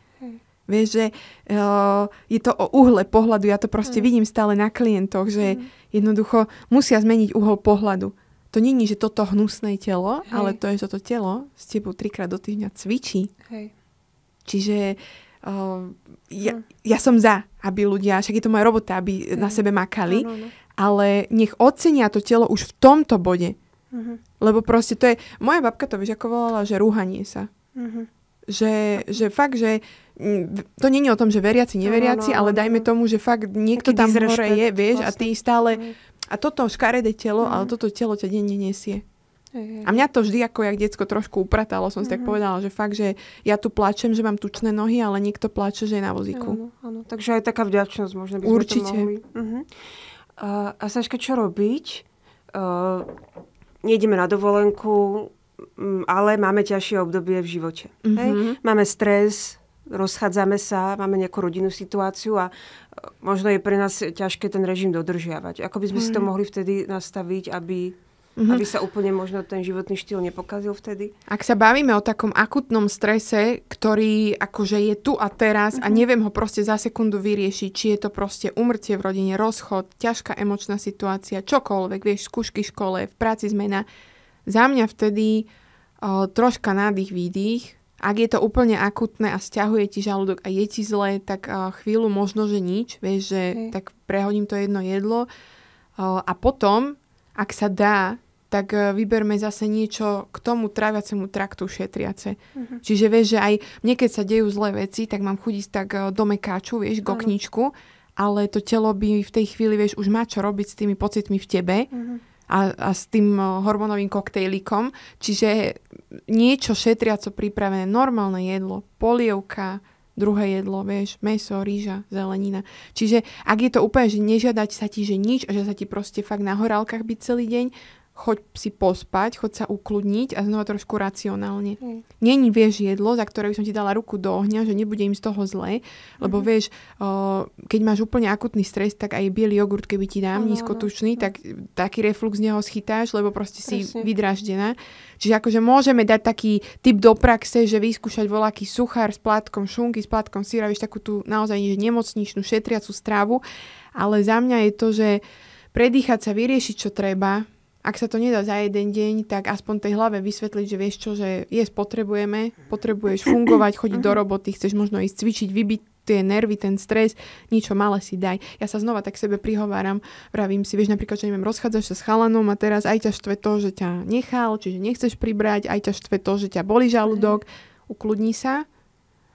Vieš, že je to o uhle pohľadu, ja to proste vidím stále na klientoch, že jednoducho musia zmeniť uhol pohľadu. To nie je, že toto hnusné telo, ale to je, že toto telo s tebou 3-krát do týždňa cvičí. Hej. Čiže ja som za, aby ľudia, však je to moja robota, aby na sebe makali, ale nech ocenia to telo už v tomto bode. Lebo proste to je, moja babka to vieš, ako volala, že rúhanie sa. Že fakt, že to nie je o tom, že veriaci, neveriaci, ale dajme tomu, že fakt niekto tam hore je, vieš, vlastne. A ty stále a toto škaredé telo, ale toto telo ťa denne nesie. A mňa to vždy ako jak decko trošku upratalo, som si tak povedala, že fakt, že ja tu plačem, že mám tučné nohy, ale niekto plače, že je na vozíku. Áno. Takže aj taká vďačnosť možno by sme určite to mohli. A Saška, čo robiť? Nejdeme na dovolenku, ale máme ťažšie obdobie v živote. Hej? Máme stres, rozchádzame sa, máme nejakú rodinnú situáciu a možno je pre nás ťažké ten režim dodržiavať. Ako by sme si to mohli vtedy nastaviť, aby sa úplne možno ten životný štýl nepokazil vtedy? Ak sa bavíme o takom akutnom strese, ktorý akože je tu a teraz a neviem ho proste za sekundu vyriešiť, či je to proste úmrtie v rodine, rozchod, ťažká emočná situácia, čokoľvek, vieš, skúšky v škole, v práci zmena. Za mňa vtedy troška nádych, výdych. Ak je to úplne akutné a sťahuje ti žalúdok a je ti zle, tak chvíľu možno, že nič. Vieš, že tak prehodím to jedno jedlo. A potom, ak sa dá, tak vyberme zase niečo k tomu tráviacemu traktu šetriace. Čiže vieš, že aj mne, keď sa dejú zlé veci, tak mám chuť ísť tak do mekáču, vieš, k okničku, ale to telo by v tej chvíli, vieš, už má čo robiť s tými pocitmi v tebe. A s tým hormónovým koktejlikom. Čiže niečo šetriaco pripravené, normálne jedlo, polievka, druhé jedlo, vieš, mäso, rýža, zelenina. Čiže ak je to úplne, že nežiadať sa ti, že nič a že sa ti proste fakt na horálkach byť celý deň, choď si pospať, choď sa ukludniť a znova trošku racionálne. Není, vieš, jedlo, za ktoré by som ti dala ruku do ohňa, že nebude im z toho zlé, lebo vieš, keď máš úplne akutný stres, tak aj biely jogurt, keby ti dám nízkotučný, tak taký reflux z neho schytáš, lebo proste si vydraždená. Čiže akože môžeme dať taký tip do praxe, že vyskúšať voľaký suchár s plátkom šunky, s plátkom syra, vieš, takú tú naozaj nemocničnú, šetriacu stravu, ale za mňa je to, že predýchať sa, vyriešiť, čo treba. Ak sa to nedá za jeden deň, tak aspoň tej hlave vysvetliť, že vieš čo, že potrebuješ fungovať, chodiť do roboty, chceš možno ísť cvičiť, vybiť tie nervy, ten stres, niečo malé si daj. Ja sa znova tak sebe prihováram, vravím si, vieš napríklad, že neviem, rozchádzaš sa s chalanom a teraz aj ťa štve to, že ťa nechal, čiže nechceš pribrať, aj ťa štve to, že ťa bolí žalúdok, ukludni sa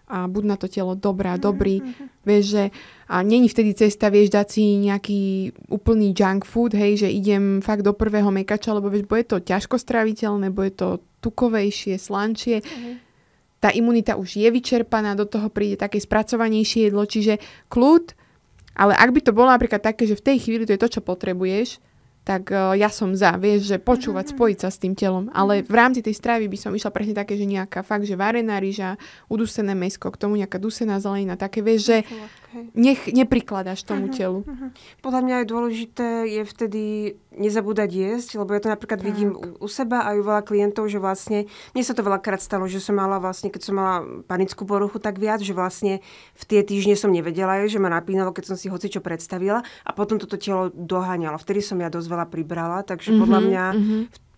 a buď na to telo dobrý. Vieš, že a není vtedy cesta, vieš, dať si nejaký úplný junk food, hej, že idem fakt do prvého mekača, lebo vieš, bude to ťažko stráviteľné, bude to tukovejšie, slanšie. Tá imunita už je vyčerpaná, do toho príde také spracovanejšie jedlo, čiže kľud, ale ak by to bolo napríklad také, že v tej chvíli to je to, čo potrebuješ, tak ja som za, vieš, že počúvať, spojiť sa s tým telom. Ale v rámci tej stravy by som išla presne také, že nejaká fakt, že varená ryža, udusené mäsko, k tomu nejaká dusená zelenina, také, vieš, že nech neprikladáš tomu telu. Podľa mňa je dôležité je vtedy nezabúdať jesť, lebo ja to napríklad vidím u seba a u veľa klientov, že vlastne, mne sa to veľakrát stalo, že som mala vlastne, keď som mala panickú poruchu tak viac, že vlastne v tie týždne som nevedela jesť, že ma napínalo, keď som si hocičo predstavila a potom toto telo doháňalo. Vtedy som ja dosť veľa pribrala, takže podľa mňa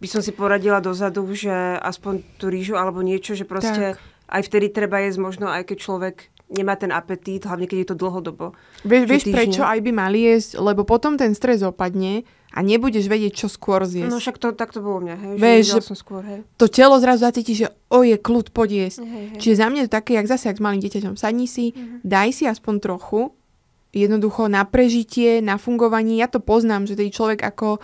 by som si poradila dozadu, že aspoň tú rýžu alebo niečo, že proste aj vtedy treba jesť možno, aj keď človek nemá ten apetít, hlavne keď je to dlhodobo. Vieš prečo aj by mali jesť? Lebo potom ten stres opadne a nebudeš vedieť, čo skôr zjesť. No však tak to bolo u mňa, hej. Vieš, že som skôr, hej. To telo zrazu zacíti, že je kľud, poď jesť. Hej. Čiže za mňa to také, jak zase, jak s malým dieťaťom. Sadni si, daj si aspoň trochu, jednoducho na prežitie, na fungovanie. Ja to poznám, že ten človek ako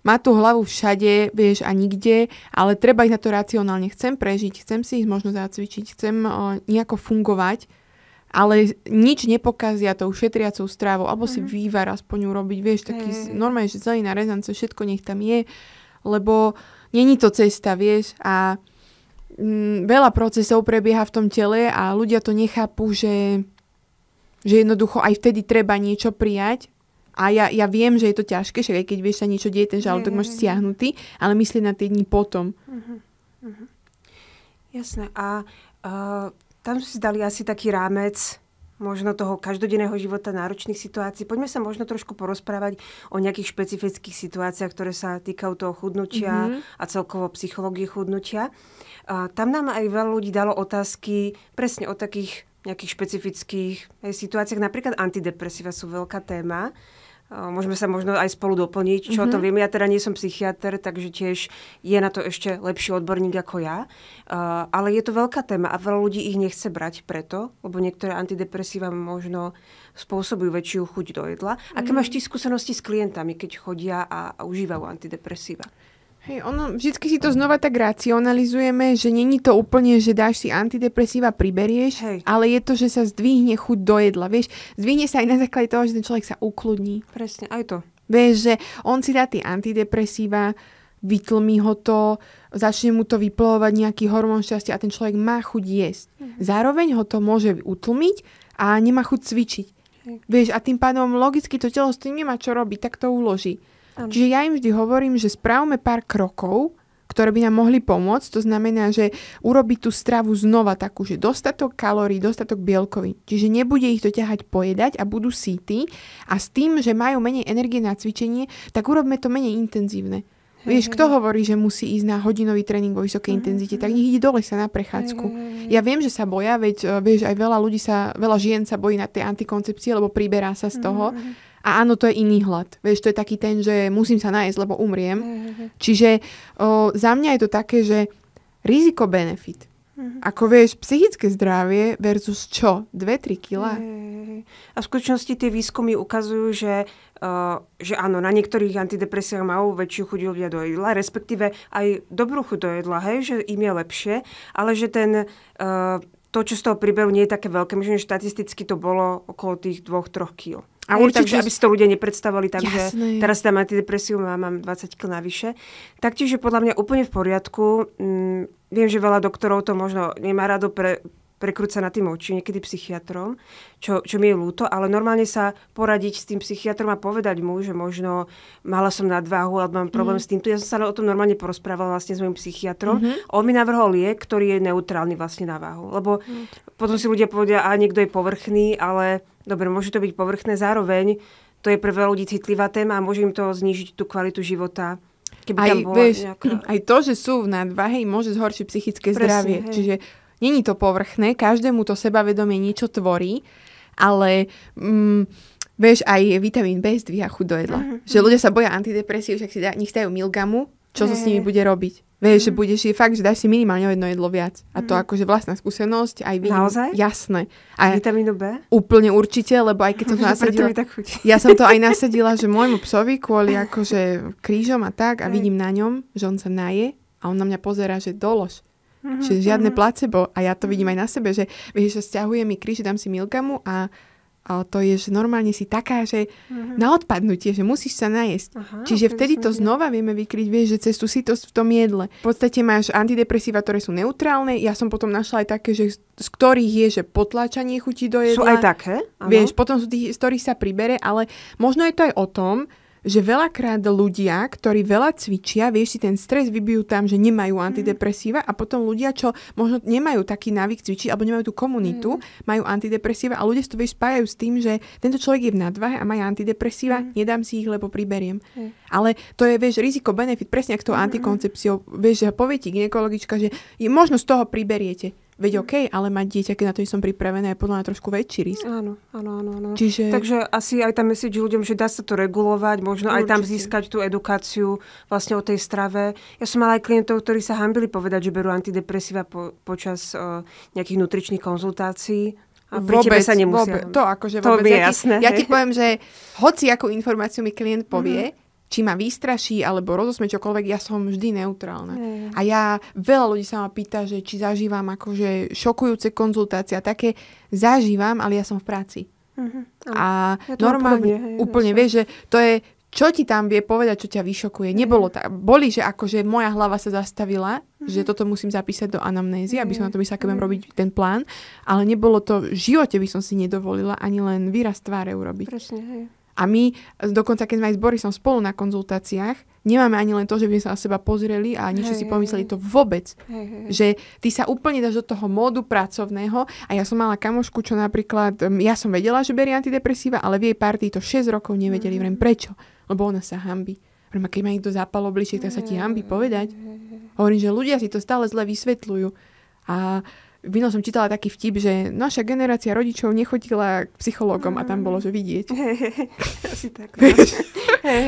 má tú hlavu všade, vieš, a nikde, ale treba ísť na to racionálne. Chcem prežiť, chcem si ísť možno zacvičiť, chcem nejako fungovať, ale nič nepokazia tou šetriacou strávou, alebo si vývar aspoň urobiť, vieš, taký normálne, že zelina, rezance, všetko nech tam je, lebo není to cesta, vieš, a veľa procesov prebieha v tom tele a ľudia to nechápu, že jednoducho aj vtedy treba niečo prijať. A ja viem, že je to ťažké, však aj keď vieš sa niečo deje, ten žalúdok máš stiahnutý, ale myslieť na tie dni potom. Jasné. A tam si dali asi taký rámec možno toho každodenného života, náročných situácií. Poďme sa možno trošku porozprávať o nejakých špecifických situáciách, ktoré sa týkajú toho chudnutia a celkovo psychológie chudnutia. Tam nám aj veľa ľudí dalo otázky presne o takých nejakých špecifických situáciách. Napríklad antidepresíva sú veľká téma. Môžeme sa možno aj spolu doplniť, čo o tom viem. Ja teda nie som psychiatr, takže tiež je na to ešte lepší odborník ako ja. Ale je to veľká téma a veľa ľudí ich nechce brať preto, lebo niektoré antidepresíva možno spôsobujú väčšiu chuť do jedla. Aké máš ty skúsenosti s klientami, keď chodia a užívajú antidepresíva? Hej, vždycky si to znova tak racionalizujeme, že není to úplne, že dáš si antidepresíva, priberieš, ale je to, že sa zdvihne chuť do jedla, vieš. Zdvihne sa aj na základe toho, že ten človek sa ukludní. Presne, aj to. Vieš, že on si dá tie antidepresíva, vytlmí ho to, začne mu to vyplovovať nejaký hormón šťastia a ten človek má chuť jesť. Zároveň ho to môže utlmiť a nemá chuť cvičiť. Vieš, a tým pádom logicky to telo s tým nemá čo robiť, tak to uloží. Čiže ja im vždy hovorím, že správame pár krokov, ktoré by nám mohli pomôcť. To znamená, že urobiť tú stravu znova takú, že dostatok kalórií, dostatok bielkovín. Čiže nebude ich to ťahať pojedať a budú sýtí. A s tým, že majú menej energie na cvičenie, tak urobme to menej intenzívne. Vieš, kto hovorí, že musí ísť na hodinový tréning vo vysokej intenzite, tak nech ide do lesa na prechádzku. Ja viem, že sa boja, veď vieš, aj veľa žien sa bojí na tej antikoncepcie, lebo priberá sa z toho. A áno, to je iný hlad. Vieš, to je taký ten, že musím sa nájsť, lebo umriem. Čiže za mňa je to také, že riziko-benefit. Ako vieš, psychické zdravie versus čo? 2-3 kg? A v skutočnosti tie výskumy ukazujú, že áno, na niektorých antidepresívach majú väčšiu chuť ľudia do jedla, respektíve aj dobrú chuť do jedla, hej, že im je lepšie, ale že to, čo z toho priberú, nie je také veľké. Myslím, že štatisticky to bolo okolo tých 2-3 kg. A určite, takže aby si to ľudia nepredstavovali tak, že teraz tam antidepresiu mám 20 kg navyše. Taktiež je podľa mňa úplne v poriadku. Viem, že veľa doktorov to možno nemá rado prekrúca na tým oči, niekedy psychiatrom, čo mi je ľúto, ale normálne sa poradiť s tým psychiatrom a povedať mu, že možno mala som nadváhu alebo mám problém s týmto. Ja som sa o tom normálne porozprávala vlastne s mojím psychiatrom. On mi navrhol liek, ktorý je neutrálny vlastne na váhu. Lebo potom si ľudia povedia, niekto je povrchný, ale dobre, môže to byť povrchné zároveň. To je pre veľa ľudí citlivá téma a môže im to znížiť tú kvalitu života. Keby tam bola nejaká... Aj to, že sú v nadváhe, môže zhoršiť psychické zdravie. Čiže není to povrchné, každému to sebavedomie niečo tvorí, ale vieš, aj vitamín B zdvíha chuť do jedla. Že ľudia sa boja antidepresív, však si nech dajú milgamu, čo sa s nimi bude robiť. Vieš, že budeš fakt, že dáš si minimálne o jedno jedlo viac. A to akože vlastná skúsenosť. Aj vidím, naozaj? Jasné. A vitamínu B? Úplne určite, lebo aj keď som to nasadila... Ja som to aj nasadila, že môjmu psovi kvôli akože krížom a tak a vidím na ňom, že on sa naje a on na mňa pozerá, že dolož. Čiže žiadne placebo. A ja to vidím aj na sebe, že vieš, že stiahuje mi kríž, dám si milgamu a to je, že normálne si taká, že na odpadnutie, že musíš sa najesť. Čiže vtedy to znova vieme vykryť, vieš, že cez tú sytosť v tom jedle. V podstate máš antidepresíva, ktoré sú neutrálne. Ja som potom našla aj také, že z ktorých je, že potláčanie chuti do jedla. Sú aj také? Vieš, potom sú tí, z ktorých sa pribere, ale možno je to aj o tom, že veľakrát ľudia, ktorí veľa cvičia, vieš, si ten stres vybijú tam, že nemajú antidepresíva a potom ľudia, čo možno nemajú taký návyk cvičiť alebo nemajú tú komunitu, majú antidepresíva a ľudia si to vieš spájajú s tým, že tento človek je v nadváhe a má antidepresíva, nedám si ich, lebo priberiem. Ale to je, vieš, riziko-benefit, presne ako tou antikoncepciou. Vieš, že povie ti gynekologička, že možno z toho priberiete. Veď okej, ale mať dieťa, keď na to som pripravená, je podľa mňa trošku väčší risk. Áno. Takže asi aj tam message ľuďom, že dá sa to regulovať, možno aj tam získať tú edukáciu vlastne o tej strave. Ja som mala aj klientov, ktorí sa hanbili povedať, že berú antidepresíva počas nejakých nutričných konzultácií. A pri tebe sa nemusia. To akože vôbec. To je jasné. Ja ti poviem, že hoci akú informáciu mi klient povie, či ma vystraší, alebo rozosme čokoľvek, ja som vždy neutrálna. A veľa ľudí sa ma pýta, že či zažívam akože šokujúce konzultácie a také zažívam, ale ja som v práci. A ja normálne, úplne vieš, že to je, čo ti tam vie povedať, čo ťa vyšokuje. Nebolo tak. Boli, že akože moja hlava sa zastavila, že toto musím zapísať do anamnézy, aby som na to myslela, keď budem robiť ten plán, ale nebolo to, v živote by som si nedovolila ani len výraz tváre urobiť. Presne, hej. A my, dokonca keď sme aj s Borisom spolu na konzultáciách, nemáme ani len to, že by sme sa na seba pozreli a niečo si pomysleli, to vôbec. Že ty sa úplne dáš do toho módu pracovného a ja som mala kamošku, čo napríklad, ja som vedela, že berie antidepresíva, ale v jej partii to 6 rokov nevedeli. Vrem, prečo? Lebo ona sa hanbí. Vrem, keď ma niekto zapal obličiek, tak sa ti hanbí povedať. Hovorím, že ľudia si to stále zle vysvetľujú. A Vino som čítala taký vtip, že naša generácia rodičov nechodila k psychológom a tam bolo, že vidieť. Asi tak.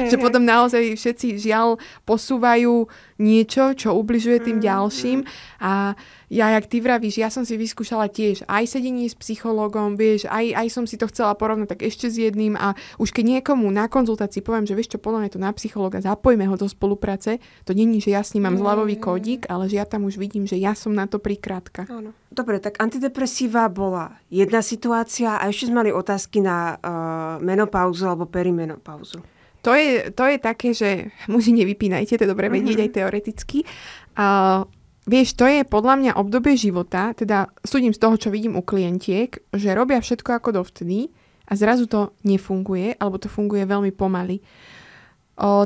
Že potom naozaj všetci žiaľ posúvajú niečo, čo ubližuje tým ďalším. A jak ty vravíš, ja som si vyskúšala tiež aj sedenie s psychológom, vieš, aj som si to chcela porovnať tak ešte s jedným a už keď niekomu na konzultácii poviem, že vieš čo, podľa mňa to na psychológa, zapojme ho do spolupráce, to není, že ja s ním mám zľavový kódik, ale že ja tam už vidím, že ja som na to prikrátka. Áno. Dobre, tak antidepresíva bola jedna situácia a ešte sme mali otázky na menopauzu alebo perimenopauzu. To je také, že muži nevypínajte, to je dobre vedieť aj teoreticky. Vieš, to je podľa mňa obdobie života, teda súdim z toho, čo vidím u klientiek, že robia všetko ako dovtedy a zrazu to nefunguje, alebo to funguje veľmi pomaly.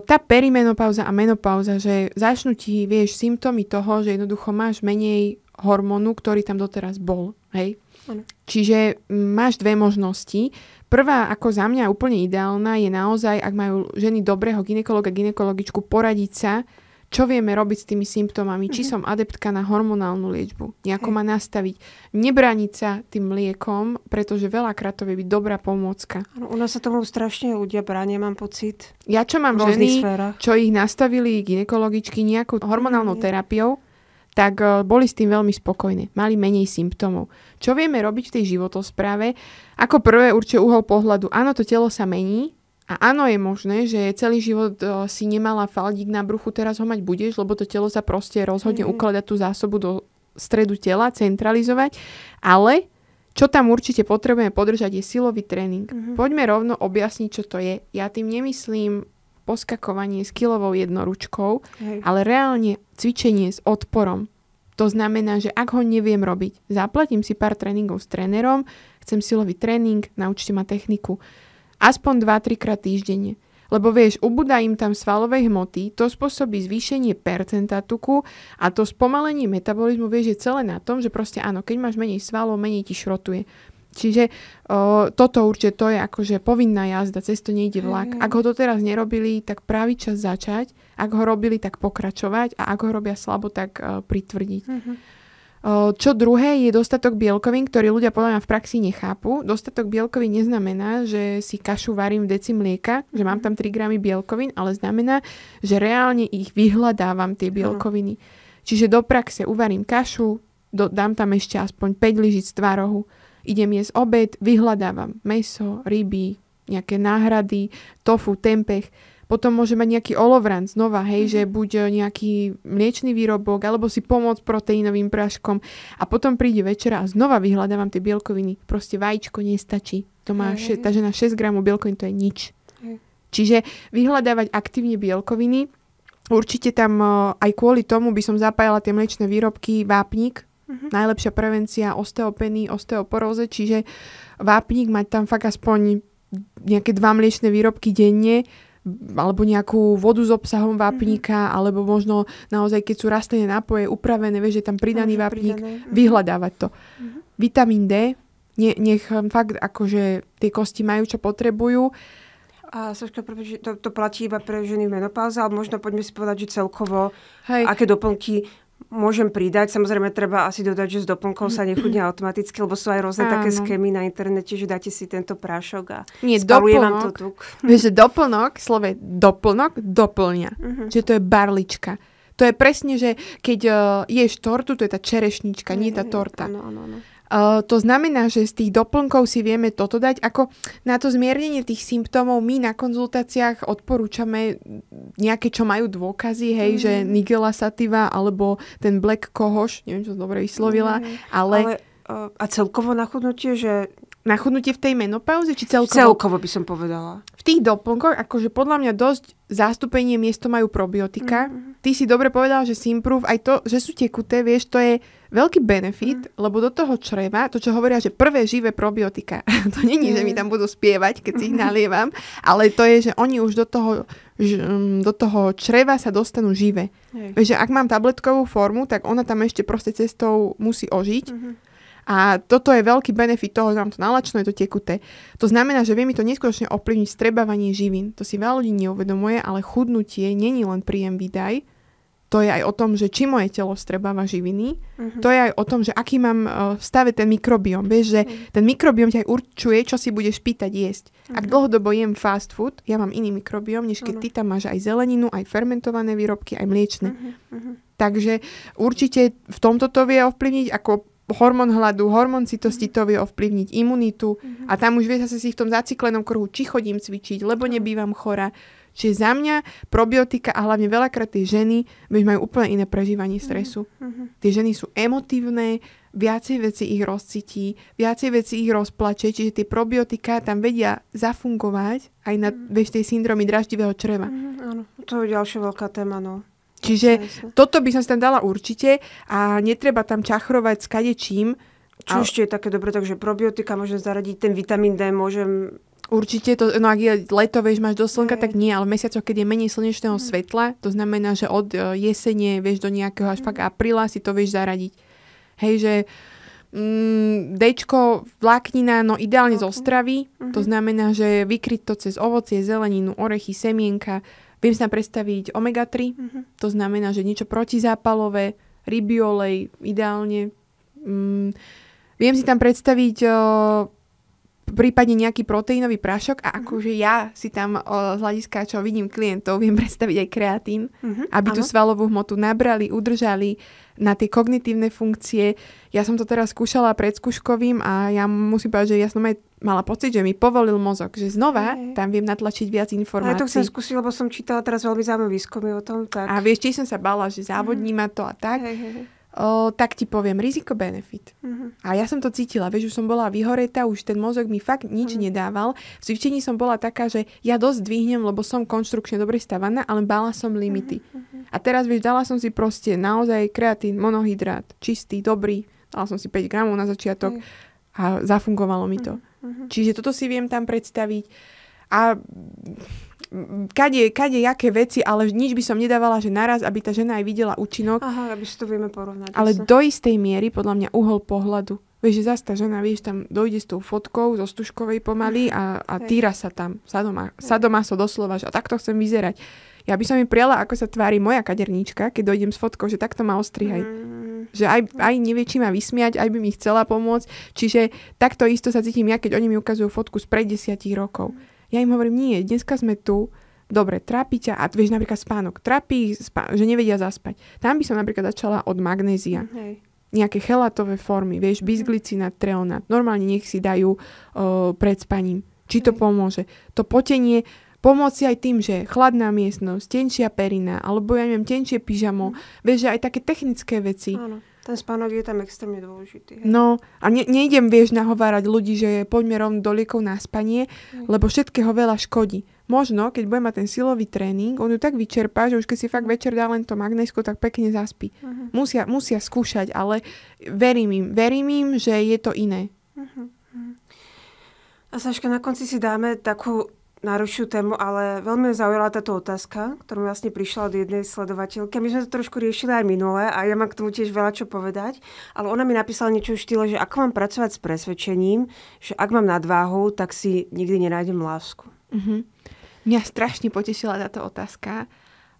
Tá perimenopauza a menopauza, že začnú ti, vieš, symptómy toho, že jednoducho máš menej hormónu, ktorý tam doteraz bol. Hej? Čiže máš dve možnosti. Prvá, ako za mňa úplne ideálna, je naozaj, ak majú ženy dobrého gynekologa, gynekologičku, poradiť sa, čo vieme robiť s tými symptómami, či som adeptka na hormonálnu liečbu, nejako ma nastaviť, nebrániť sa tým liekom, pretože veľakrát to vie byť dobrá pomôcka. Áno, u nás sa tomu strašne ľudia bránia, mám pocit. Ja čo mám ženy, čo ich nastavili gynekologičky nejakou hormonálnou terapiou, tak boli s tým veľmi spokojné. Mali menej symptómov. Čo vieme robiť v tej životospráve? Ako prvé určite uhol pohľadu. Áno, to telo sa mení a áno, je možné, že celý život si nemala faldík na bruchu, teraz ho mať budeš, lebo to telo sa proste rozhodne ukladať tú zásobu do stredu tela, centralizovať. Ale čo tam určite potrebujeme podržať je silový tréning. Poďme rovno objasniť, čo to je. Ja tým nemyslím poskakovanie s kilovou jednoručkou, ale reálne cvičenie s odporom. To znamená, že ak ho neviem robiť, zaplatím si pár tréningov s trénerom, chcem silový tréning, naučte ma techniku. Aspoň 2-3 krát týždenne. Lebo vieš, ubúda im tam svalovej hmoty, to spôsobí zvýšenie percenta tuku a to spomalenie metabolizmu, vieš, je celé na tom, že proste áno, keď máš menej svalov, menej ti šrotuje. Čiže toto určite to je akože povinná jazda, cez to nejde vlak. Ak ho doteraz nerobili, tak pravý čas začať. Ak ho robili, tak pokračovať. A ak ho robia slabo, tak pritvrdiť. Čo druhé je dostatok bielkovín, ktorý ľudia podľa mňa v praxi nechápu. Dostatok bielkovín neznamená, že si kašu varím v deci mlieka, že mám tam 3 gramy bielkovín, ale znamená, že reálne ich vyhľadávam tie bielkoviny. Čiže do praxe uvarím kašu, dám tam ešte aspoň 5 lyžic tvarohu. Idem jesť obed, vyhľadávam mäso, ryby, nejaké náhrady, tofu, tempeh. Potom môže mať nejaký olovran znova, hej, že buď nejaký mliečný výrobok, alebo si pomôcť proteínovým práškom. A potom príde večera a znova vyhľadávam tie bielkoviny. Proste vajíčko nestačí. To má tá žena 6 gramov bielkovín, to je nič. Čiže vyhľadávať aktívne bielkoviny. Určite tam aj kvôli tomu by som zapájala tie mliečne výrobky vápnik. Najlepšia prevencia osteopény, osteoporóze, čiže vápnik mať tam fakt aspoň nejaké 2 mliečne výrobky denne, alebo nejakú vodu s obsahom vápnika, alebo možno naozaj, keď sú rastlinné nápoje upravené, vieš, že tam pridaný vápnik, vyhľadávať to. Vitamín D, nech fakt akože tie kosti majú, čo potrebujú. A Saška, to platí iba pre ženy v menopauze, ale možno poďme si povedať, že celkovo, aké doplnky Môžem pridať, samozrejme treba asi dodať, že s doplnkov sa nechudne automaticky, lebo sú aj rôzne také schémy na internete, že dáte si tento prášok a spaluje vám to tuk. Vieš, že doplnok, slove doplnok, doplňa. Že to je barlička. To je presne, že keď ješ tortu, to je tá čerešnička, nie tá torta. Áno. To znamená, že z tých doplnkov si vieme toto dať. Ako na to zmiernenie tých symptómov my na konzultáciách odporúčame nejaké, čo majú dôkazy, hej, že Nigella sativa alebo ten Black Cohosh, neviem, čo som dobre vyslovila, ale a celkovo na chudnutie, že... Na chudnutie v tej menopauze, či celkovo? Celkovo by som povedala. V tých doplnkoch, akože podľa mňa dosť zástupenie miesto majú probiotika. Ty si dobre povedala, že Simprove, aj to, že sú tekuté, vieš, to je veľký benefit, lebo do toho čreva, to čo hovoria, že prvé živé probiotika, to není, že mi tam budú spievať, keď si ich nalievam, ale to je, že oni už do toho čreva sa dostanú živé. Vieš, že ak mám tabletkovú formu, tak ona tam ešte proste cestou musí ožiť. A toto je veľký benefit toho, že mám to nalačno, je to tekuté. To znamená, že vie mi to neskutočne ovplyvniť strebávanie živín. To si veľa ľudí neuvedomuje, ale chudnutie není len príjem výdaj. To je aj o tom, že či moje telo strebáva živiny. To je aj o tom, že aký mám v stave ten mikrobióm. Vieš, že ten mikrobióm ťa aj určuje, čo si budeš pýtať jesť. Ak dlhodobo jem fast food, ja mám iný mikrobióm, než keď ty tam máš aj zeleninu, aj fermentované výrobky, aj mliečne. Takže určite v tomto to vie ovplyvniť ako hormón hladu, hormón citosti, to vie ovplyvniť imunitu a tam už vieš zase si v tom zacyklenom kruhu, či chodím cvičiť, lebo nebývam chorá. Čiže za mňa probiotika a hlavne veľakrát tie ženy majú úplne iné prežívanie stresu. Tie ženy sú emotívne, viacej veci ich rozcití, viacej veci ich rozplače, čiže tie probiotika tam vedia zafungovať aj na tej syndromy dráždivého čreva. Áno, to je ďalšia veľká téma, no. Čiže toto by som si tam dala určite a netreba tam čachrovať s kadečím. Čo ešte je také dobre, takže probiotika môžem zaradiť, ten vitamín D môžem... Určite, no ak je leto, vieš, máš do slnka, tak nie, ale v mesiacoch, keď je menej slnečného svetla, to znamená, že od jesene, vieš, do nejakého až fakt apríla si to vieš zaradiť. Hej, že Dčko, vláknina, no ideálne zo stravy, to znamená, že vykryť to cez ovocie, zeleninu, orechy, semienka. Viem sa predstaviť omega-3, to znamená, že niečo protizápalové, ryby olej, ideálne. Viem si tam predstaviť prípadne nejaký proteínový prášok a akože ja si tam z hľadiska, čo vidím klientov, viem predstaviť aj kreatín, aby tú svalovú hmotu nabrali, udržali na tie kognitívne funkcie. Ja som to teraz skúšala pred skúškovým a ja musím povedať, že ja som aj mala pocit, že mi povolil mozog, že znova tam viem natlačiť viac informácií. Ja to chcem skúsiť, lebo som čítala teraz veľmi zaujímavé výskumy o tom. Tak... A vieš, či som sa bála, že závodní ma to a tak. Tak ti poviem, riziko-benefit. A ja som to cítila, vieš, už som bola vyhoretá, už ten mozog mi fakt nič nedával. V cvičení som bola taká, že ja dosť dvihnem, lebo som konštrukčne dobre stavaná, ale bála som limity. A teraz, vieš, dala som si proste naozaj kreatín, monohydrát, čistý, dobrý. Dala som si 5 gramov na začiatok a zafungovalo mi to. Čiže toto si viem tam predstaviť. A kade jaké veci, ale nič by som nedávala, že naraz, aby tá žena aj videla účinok. Aha, aby si to vieme porovnať. Ale do istej miery, podľa mňa, uhol pohľadu. Vieš, že zase tá žena, vieš, tam dojde s tou fotkou zo Stužkovej pomaly a týra sa tam. Sadomaso doslova, že a takto chcem vyzerať. Ja by som mi prijala, ako sa tvári moja kaderníčka, keď dojdem s fotkou, že takto ma ostrihaj. Že aj nevie, či ma vysmiať, aj by mi chcela pomôcť. Čiže takto isto sa cítim ja, keď oni mi ukazujú fotku spred 10 rokov. Ja im hovorím, nie, dneska sme tu, dobre, trápi ťa, a vieš, napríklad spánok, trápi, že nevedia zaspať. Tam by som napríklad začala od magnézia. Nejaké chelatové formy, vieš, bisglycinát, treonát. Normálne nech si dajú pred spaním. Či to pomôže. To potenie pomôcť aj tým, že chladná miestnosť, tenšia perina, alebo ja neviem, tenšie pyžamo. Vieš, že aj také technické veci. Áno. Ten spánok je tam extrémne dôležitý. Hej. No, a nejdem, vieš, nahovárať ľudí, že poďme rovno do liekov na spanie, lebo všetkého veľa škodí. Možno, keď bude mať ten silový tréning, on ju tak vyčerpá, že už keď si fakt večer dá len to magnézko, tak pekne zaspí. Musia skúšať, ale verím im, že je to iné. A Saška, na konci si dáme takú náročnú tému, ale veľmi zaujala táto otázka, ktorá mi vlastne prišla od jednej sledovateľky. My sme to trošku riešili aj minule a ja mám k tomu tiež veľa čo povedať, ale ona mi napísala niečo v štýle, že ako mám pracovať s presvedčením, že ak mám nadváhu, tak si nikdy nenájdem lásku. Mňa strašne potešila táto otázka,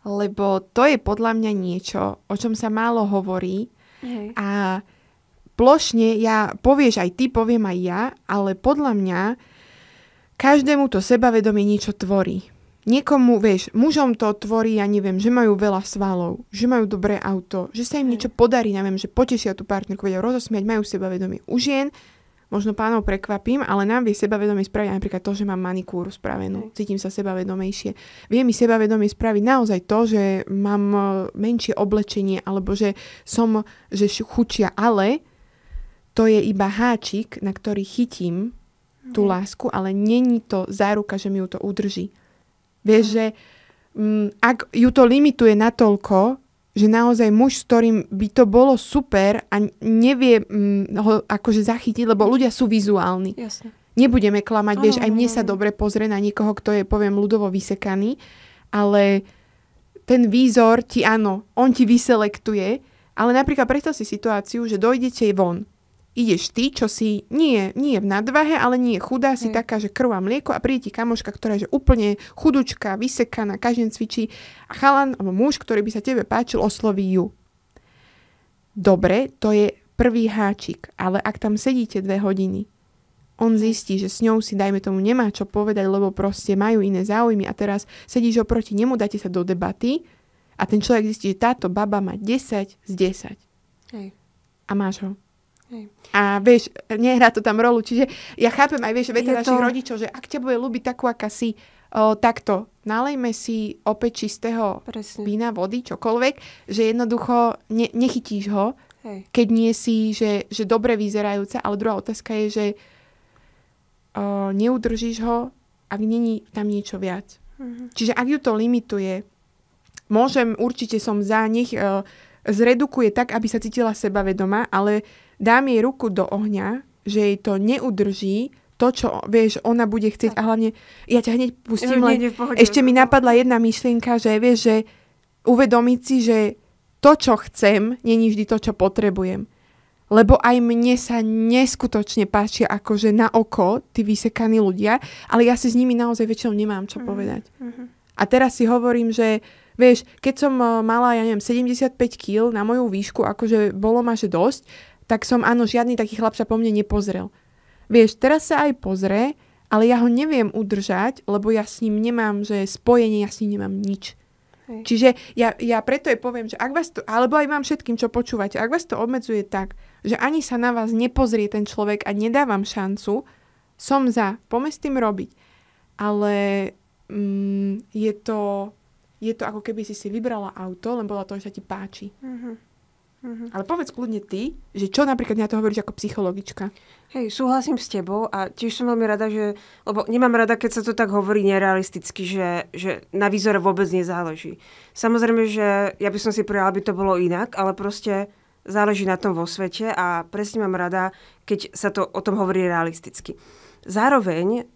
Lebo to je podľa mňa niečo, o čom sa málo hovorí. A plošne povieš aj ty, poviem aj ja, ale podľa mňa každému to sebavedomie niečo tvorí. Niekomu, vieš, mužom to tvorí, ja neviem, že majú veľa svalov, že majú dobré auto, že sa im niečo podarí, neviem, že potešia tú partnerku, vedia rozosmiať, majú sebavedomie. U žien, možno pánov prekvapím, ale nám vie sebavedomie spraviť napríklad to, že mám manikúru spravenú. Cítim sa sebavedomejšie. Vie mi sebavedomie spraviť naozaj to, že mám menšie oblečenie, alebo že som chudšia, ale to je iba háčik, na ktorý chytím tú lásku, ale není to záruka, že mi ju to udrží. Vieš, že ak ju to limituje natoľko, že naozaj muž, s ktorým by to bolo super a nevie ho akože zachytiť, lebo ľudia sú vizuálni. Jasne. Nebudeme klamať, vieš, aj mne sa dobre pozrie na niekoho, kto je, poviem, ľudovo vysekaný, ale ten výzor ti, áno, on ti vyselektuje, ale napríklad predstav si situáciu, že dojdete von. Ideš ty, čo si nie v nadvahe, ale nie je chudá, si taká, že krv a mlieko a príde ti kamoška, ktorá je že úplne chudučka, vysekaná, každý cvičí a chalan alebo muž, ktorý by sa tebe páčil, osloví ju. Dobre, to je prvý háčik, ale ak tam sedíte 2 hodiny, on zistí, že s ňou si, dajme tomu, nemá čo povedať, lebo proste majú iné záujmy a teraz sedíš oproti nemu, dáte sa do debaty a ten človek zistí, že táto baba má 10 z 10. A máš ho. A vieš, nehrá to tam rolu. Čiže ja chápem aj, vieš, veď našich rodičov, že ak ťa bude ľúbiť takú, aká si, takto, nalejme si opäť čistého vína, vody, čokoľvek, že jednoducho nechytíš ho, keď nie si, že dobre vyzerajúca, ale druhá otázka je, že neudržíš ho, ak není tam niečo viac. Čiže ak ju to limituje, určite som za, nech zredukuje tak, aby sa cítila sebavedomá, ale dám jej ruku do ohňa, že jej to neudrží, to, čo, vieš, ona bude chcieť. A hlavne, ja ťa hneď pustím, len ešte mi napadla jedna myšlienka, že vieš, že uvedomiť si, že to, čo chcem, není vždy to, čo potrebujem. Lebo aj mne sa neskutočne páčia akože na oko tí vysekaní ľudia, ale ja si s nimi naozaj väčšinou nemám čo povedať. A teraz si hovorím, že vieš, keď som mala, ja neviem, 75 kg na moju výšku, akože bolo ma, že dosť, tak som, áno, žiadny taký chlap sa po mne nepozrel. Vieš, teraz sa aj pozrie, ale ja ho neviem udržať, lebo ja s ním nemám, že spojenie, ja s ním nemám nič. Čiže ja preto je poviem, že ak vás to, alebo aj vám všetkým, čo počúvate, ak vás to obmedzuje tak, že ani sa na vás nepozrie ten človek a nedávam šancu, som poďme s tým robiť. Ale je to ako keby si vybrala auto, len podľa toho, že sa ti páči. Ale povedz kľudne ty, že čo napríklad na to hovoríš ako psychologička? Hej, súhlasím s tebou a tiež som veľmi rada, lebo nemám rada, keď sa to tak hovorí nerealisticky, že na výzore vôbec nezáleží. Samozrejme, že ja by som si prijala, aby to bolo inak, ale proste záleží na tom vo svete a presne mám rada, keď sa to o tom hovorí realisticky. Zároveň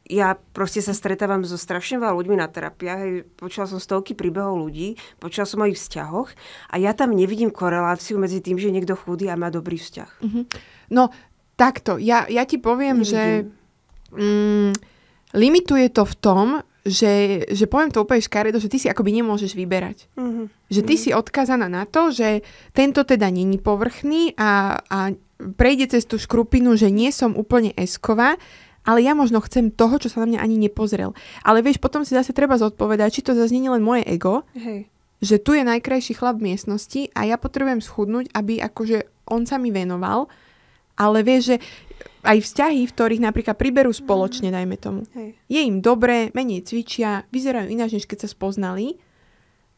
ja proste sa stretávam so strašne veľa ľuďmi na terapiách. Počula som stovky príbehov ľudí, počula som o ich vzťahoch a ja tam nevidím koreláciu medzi tým, že je niekto chudý a má dobrý vzťah. No, takto. Ja ti poviem, že limituje to v tom, že poviem to úplne škaredo, že ty si akoby nemôžeš vyberať. Že ty si odkázaná na to, že tento teda není povrchný a prejde cez tú škrupinu, že nie som úplne esková, ale ja možno chcem toho, čo sa na mňa ani nepozrel. Ale vieš, potom si zase treba zodpovedať, či to zase nie je len moje ego, že tu je najkrajší chlap v miestnosti a ja potrebujem schudnúť, aby akože on sa mi venoval. Ale vieš, že aj vzťahy, v ktorých napríklad priberú spoločne, dajme tomu. Je im dobré, menej cvičia, vyzerajú ináč, než keď sa spoznali.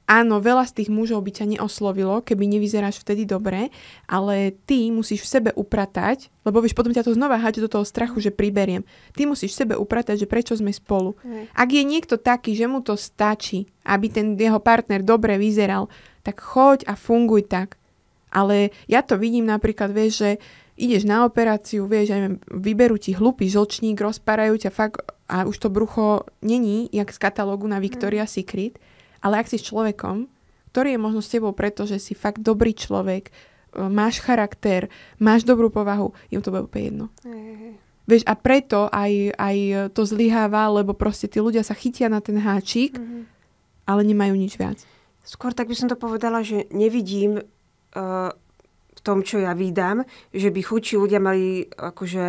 Áno, veľa z tých mužov by ťa neoslovilo, keby nevyzeráš vtedy dobre, ale ty musíš v sebe upratať, lebo vieš, potom ťa to znova háče do toho strachu, že priberiem. Ty musíš v sebe upratať, že prečo sme spolu. Ak je niekto taký, že mu to stačí, aby ten jeho partner dobre vyzeral, tak choď a funguj tak. Ale ja to vidím napríklad, vieš, že ideš na operáciu, vieš, vyberú ti hlupý žlčník, rozparajú ťa fakt a už to brucho není, jak z katalógu na Victoria's Secret. Ale ak si s človekom, ktorý je možno s tebou preto, že si fakt dobrý človek, máš charakter, máš dobrú povahu, im to bude úplne jedno. Vieš, a preto aj to zlyháva, lebo proste tí ľudia sa chytia na ten háčik ale nemajú nič viac. Skôr tak by som to povedala, že nevidím v tom, čo ja vídam, že by chudší ľudia mali akože,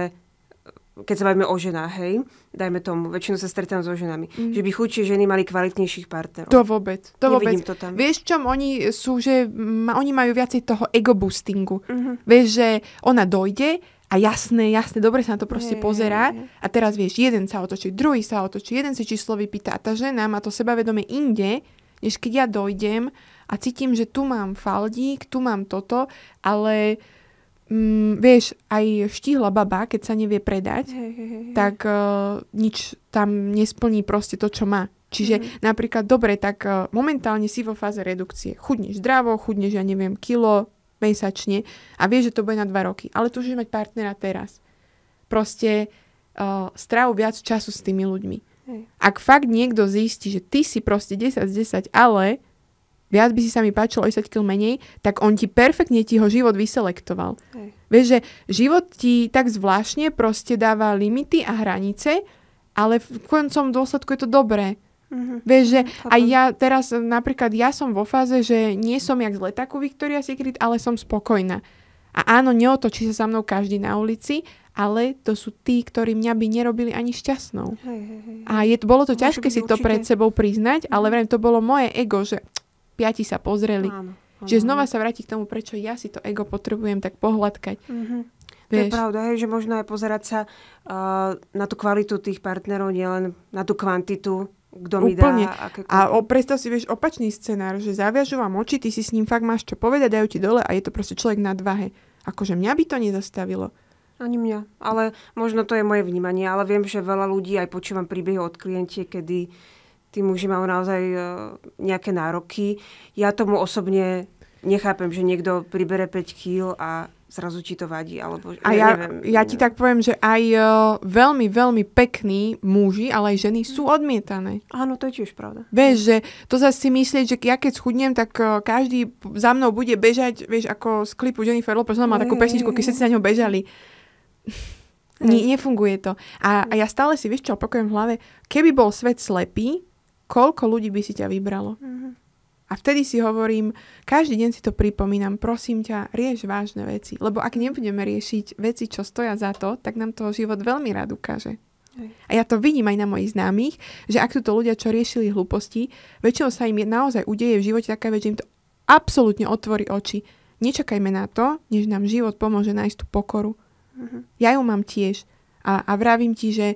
keď sa bavíme o ženách, hej, dajme tomu, väčšinou sa stretám so ženami, že by chudšie ženy mali kvalitnejších partnerov. To vôbec. Nevidím to tam. Vieš, čom oni sú, že oni majú viacej toho ego-boostingu. Vieš, že ona dojde a jasné, dobre sa na to proste pozerá a teraz vieš, jeden sa otočí, druhý sa otočí, jeden si číslo vypýta a tá žena má to sebavedomie inde, než keď ja dojdem a cítim, že tu mám faldík, tu mám toto, ale vieš, aj štíhla baba, keď sa nevie predať, tak nič tam nesplní proste to, čo má. Čiže napríklad, dobre, tak momentálne si vo fáze redukcie. Chudneš zdravo, chudneš, ja neviem, kilo mesačne a vieš, že to bude na 2 roky. Ale tu môžeš mať partnera teraz. Proste stráv viac času s tými ľuďmi. Ak fakt niekto zistí, že ty si proste 10 z 10, ale viac by si sa mi páčilo o 10 kg menej, tak on ti perfektne ho život vyselektoval. Vieš, že život ti tak zvláštne proste dáva limity a hranice, ale v koncom dôsledku je to dobré. Vieš, že aj ja teraz, napríklad ja som vo fáze, že nie som jak z letáku Victoria's Secret, ale som spokojná. A áno, neotočí sa za mnou každý na ulici, ale to sú tí, ktorí mňa by nerobili ani šťastnou. A bolo to ťažké si to pred sebou priznať, ale vrem, to bolo moje ego, že piati sa pozreli. Áno. Že znova sa vráti k tomu, prečo ja si to ego potrebujem tak pohľadkať. To je pravda, že možno aj pozerať sa na tú kvalitu tých partnerov, nielen na tú kvantitu, kto mi dá. A predstav si, vieš, opačný scenár, že zaviažu vám oči, ty si s ním fakt máš čo povedať, dajú ti dole a je to proste človek na dvahe. Akože mňa by to nezastavilo. Ani mňa, ale možno to je moje vnímanie, ale viem, že veľa ľudí, aj počúvam príbehy od klientiek, kedy tí muži majú naozaj nejaké nároky. Ja tomu osobne nechápem, že niekto pribere 5 kg a zrazu ti to vadí. Alebo, ja ti tak poviem, že aj veľmi, veľmi pekní muži, ale aj ženy sú odmietané. Áno, to je tiež pravda. Vieš, že to zase si myslieť, že ja keď schudnem, tak každý za mnou bude bežať, vieš, ako z klipu Jennifer Lopez, má takú pesničku, keď všetci za ňou bežali. Nefunguje to. A ja stále si, vieš čo, opakujem v hlave, keby bol svet slepý, koľko ľudí by si ťa vybralo? A vtedy si hovorím, každý deň si to pripomínam, prosím ťa, rieš vážne veci. Lebo ak nebudeme riešiť veci, čo stoja za to, tak nám to život veľmi rád ukáže. A ja to vidím aj na mojich známych, že ak sú to ľudia, čo riešili hlúposti, väčšinou sa im naozaj udeje v živote taká vec, že im to absolútne otvorí oči. Nečakajme na to, než nám život pomôže nájsť tú pokoru. Ja ju mám tiež. A vravím ti, že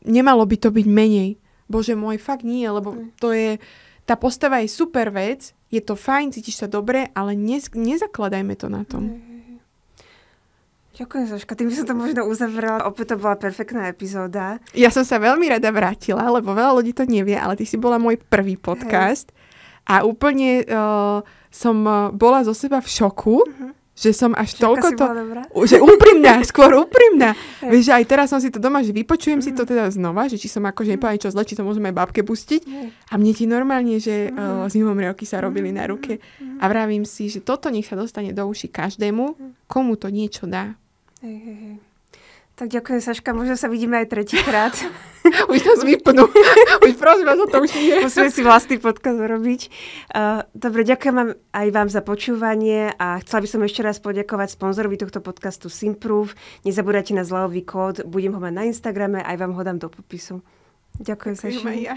nemalo by to byť menej. Bože môj, fakt nie, lebo to je... Tá postava je super vec, je to fajn, cítiš sa dobre, ale nezakladajme to na tom. Ďakujem, Saška. Tým by som to možno uzavrela. Opäť to bola perfektná epizóda. Ja som sa veľmi rada vrátila, lebo veľa ľudí to nevie, ale ty si bola môj prvý podcast. A úplne som bola zo seba v šoku, že som až toľko to... Že skôr úprimná. Vieš, že aj teraz som si to doma, že vypočujem si to teda znova, že či som akože nepovedala niečo zle, či to môžeme aj babke pustiť. A mne ti normálne, že zimomriavky sa robili na ruke. A vravím si, že toto nech sa dostane do uši každému, komu to niečo dá. Tak ďakujem, Saška. Možno sa vidíme aj tretíkrát. Už nás vypnú. Už prosím vás, o to už nie. Musíme si vlastný podcast urobiť. Dobre, ďakujem aj vám za počúvanie a chcela by som ešte raz poďakovať sponzorovi tohto podcastu Simproof. Nezabúdajte na zľavový kód. Budem ho mať na Instagrame, aj vám ho dám do popisu. Ďakujem, Saška.